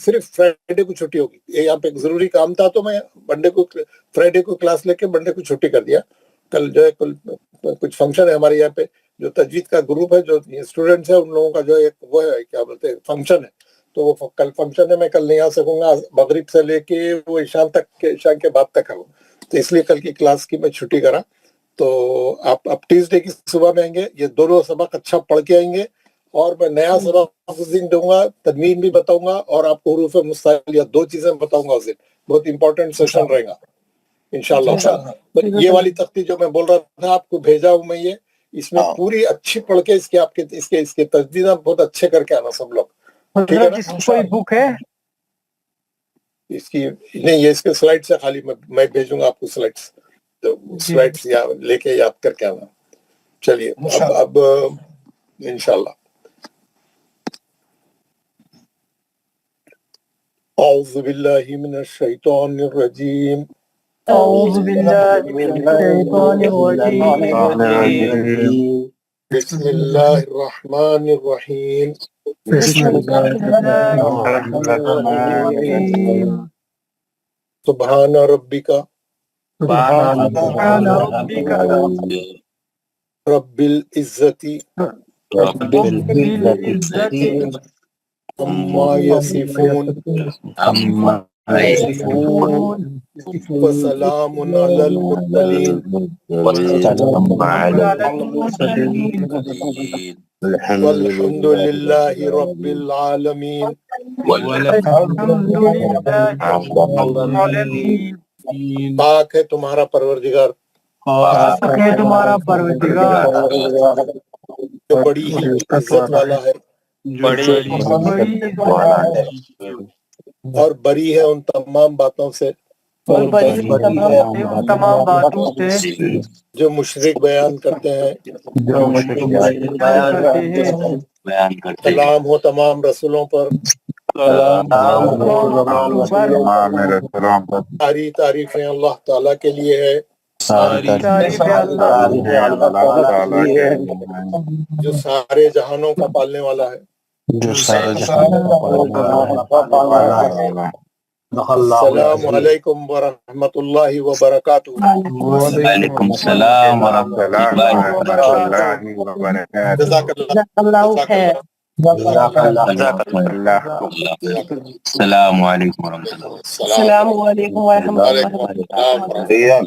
صرف فرائیڈے کو چھٹی ہوگی. یہاں پہ ایک ضروری کام تھا تو میں فرائیڈے کو کلاس لے کے منڈے کو چھٹی کر دیا. کل جو ہے کچھ فنکشن ہے ہمارے یہاں پہ. جو تجوید کا گروپ ہے جو اسٹوڈنٹس ہے ان لوگوں کا جو ایک وہ ہے کیا بولتے ہیں فنکشن ہے. تو وہ کل فنکشن ہے. میں کل نہیں آ سکوں گا. مغرب سے لے کے وہ عشاء کے بعد تک ہے وہ. تو اس لیے کل کی کلاس کی میں چھٹی کرا. تو آپ ٹیوزڈے کی صبح میں آئیں گے. یہ دونوں سبق اچھا پڑھ کے آئیں گے. اور میں نیا سبق اس دن دوں گا. تنوین بھی بتاؤں گا اور آپ کو حروف مستعلیہ 2 چیزیں بتاؤں گا اس دن. بہت امپورٹنٹ سیشن رہے گا انشاءاللہ. یہ والی تختی جو میں بول رہا تھا آپ کو بھیجا ہوں میں. یہ اس میں پوری اچھی پڑھ کے اس کے تجدیدات بہت اچھے کر کے آنا سب لوگ. ٹھیک ہے نا؟ کوئی بک ہے اس کی نہیں. یہ اس کے سلائڈ سے خالی میں بھیجوں گا آپ کو سلائڈس. تو سلائڈس لے کے یاد کر کے آنا. چلیے اب انشاءاللہ أعوذ بالله من الشيطان الرجيم أعوذ بالله من الشيطان الرجيم بسم الله الرحمن الرحيم بسم الله الرحمن الرحيم سبحان ربك سبحان ربك رب العزة رب العزة عما يصفون وسلام على المرسلين والحمد لله رب العالمين پاک ہے تمہارا پروردگار تمہارا پروردگار جو بڑی ہی عزت والا ہے اور بری ہے ان تمام باتوں سے تمام باتوں سے جو مشرک بیان کرتے ہیں سلام ہو تمام رسولوں پر ساری تعریفیں اللہ تعالیٰ کے لیے ہے جو سارے جہانوں کا پالنے والا ہے السلام علیکم ورحمۃ اللہ وبرکاتہ وعلیکم السلام ورحمۃ اللہ وبرکاتہ جزاک اللہ خیر السلام علیکم ورحمۃ اللہ السلام علیکم ورحمۃ اللہ وبرکاتہ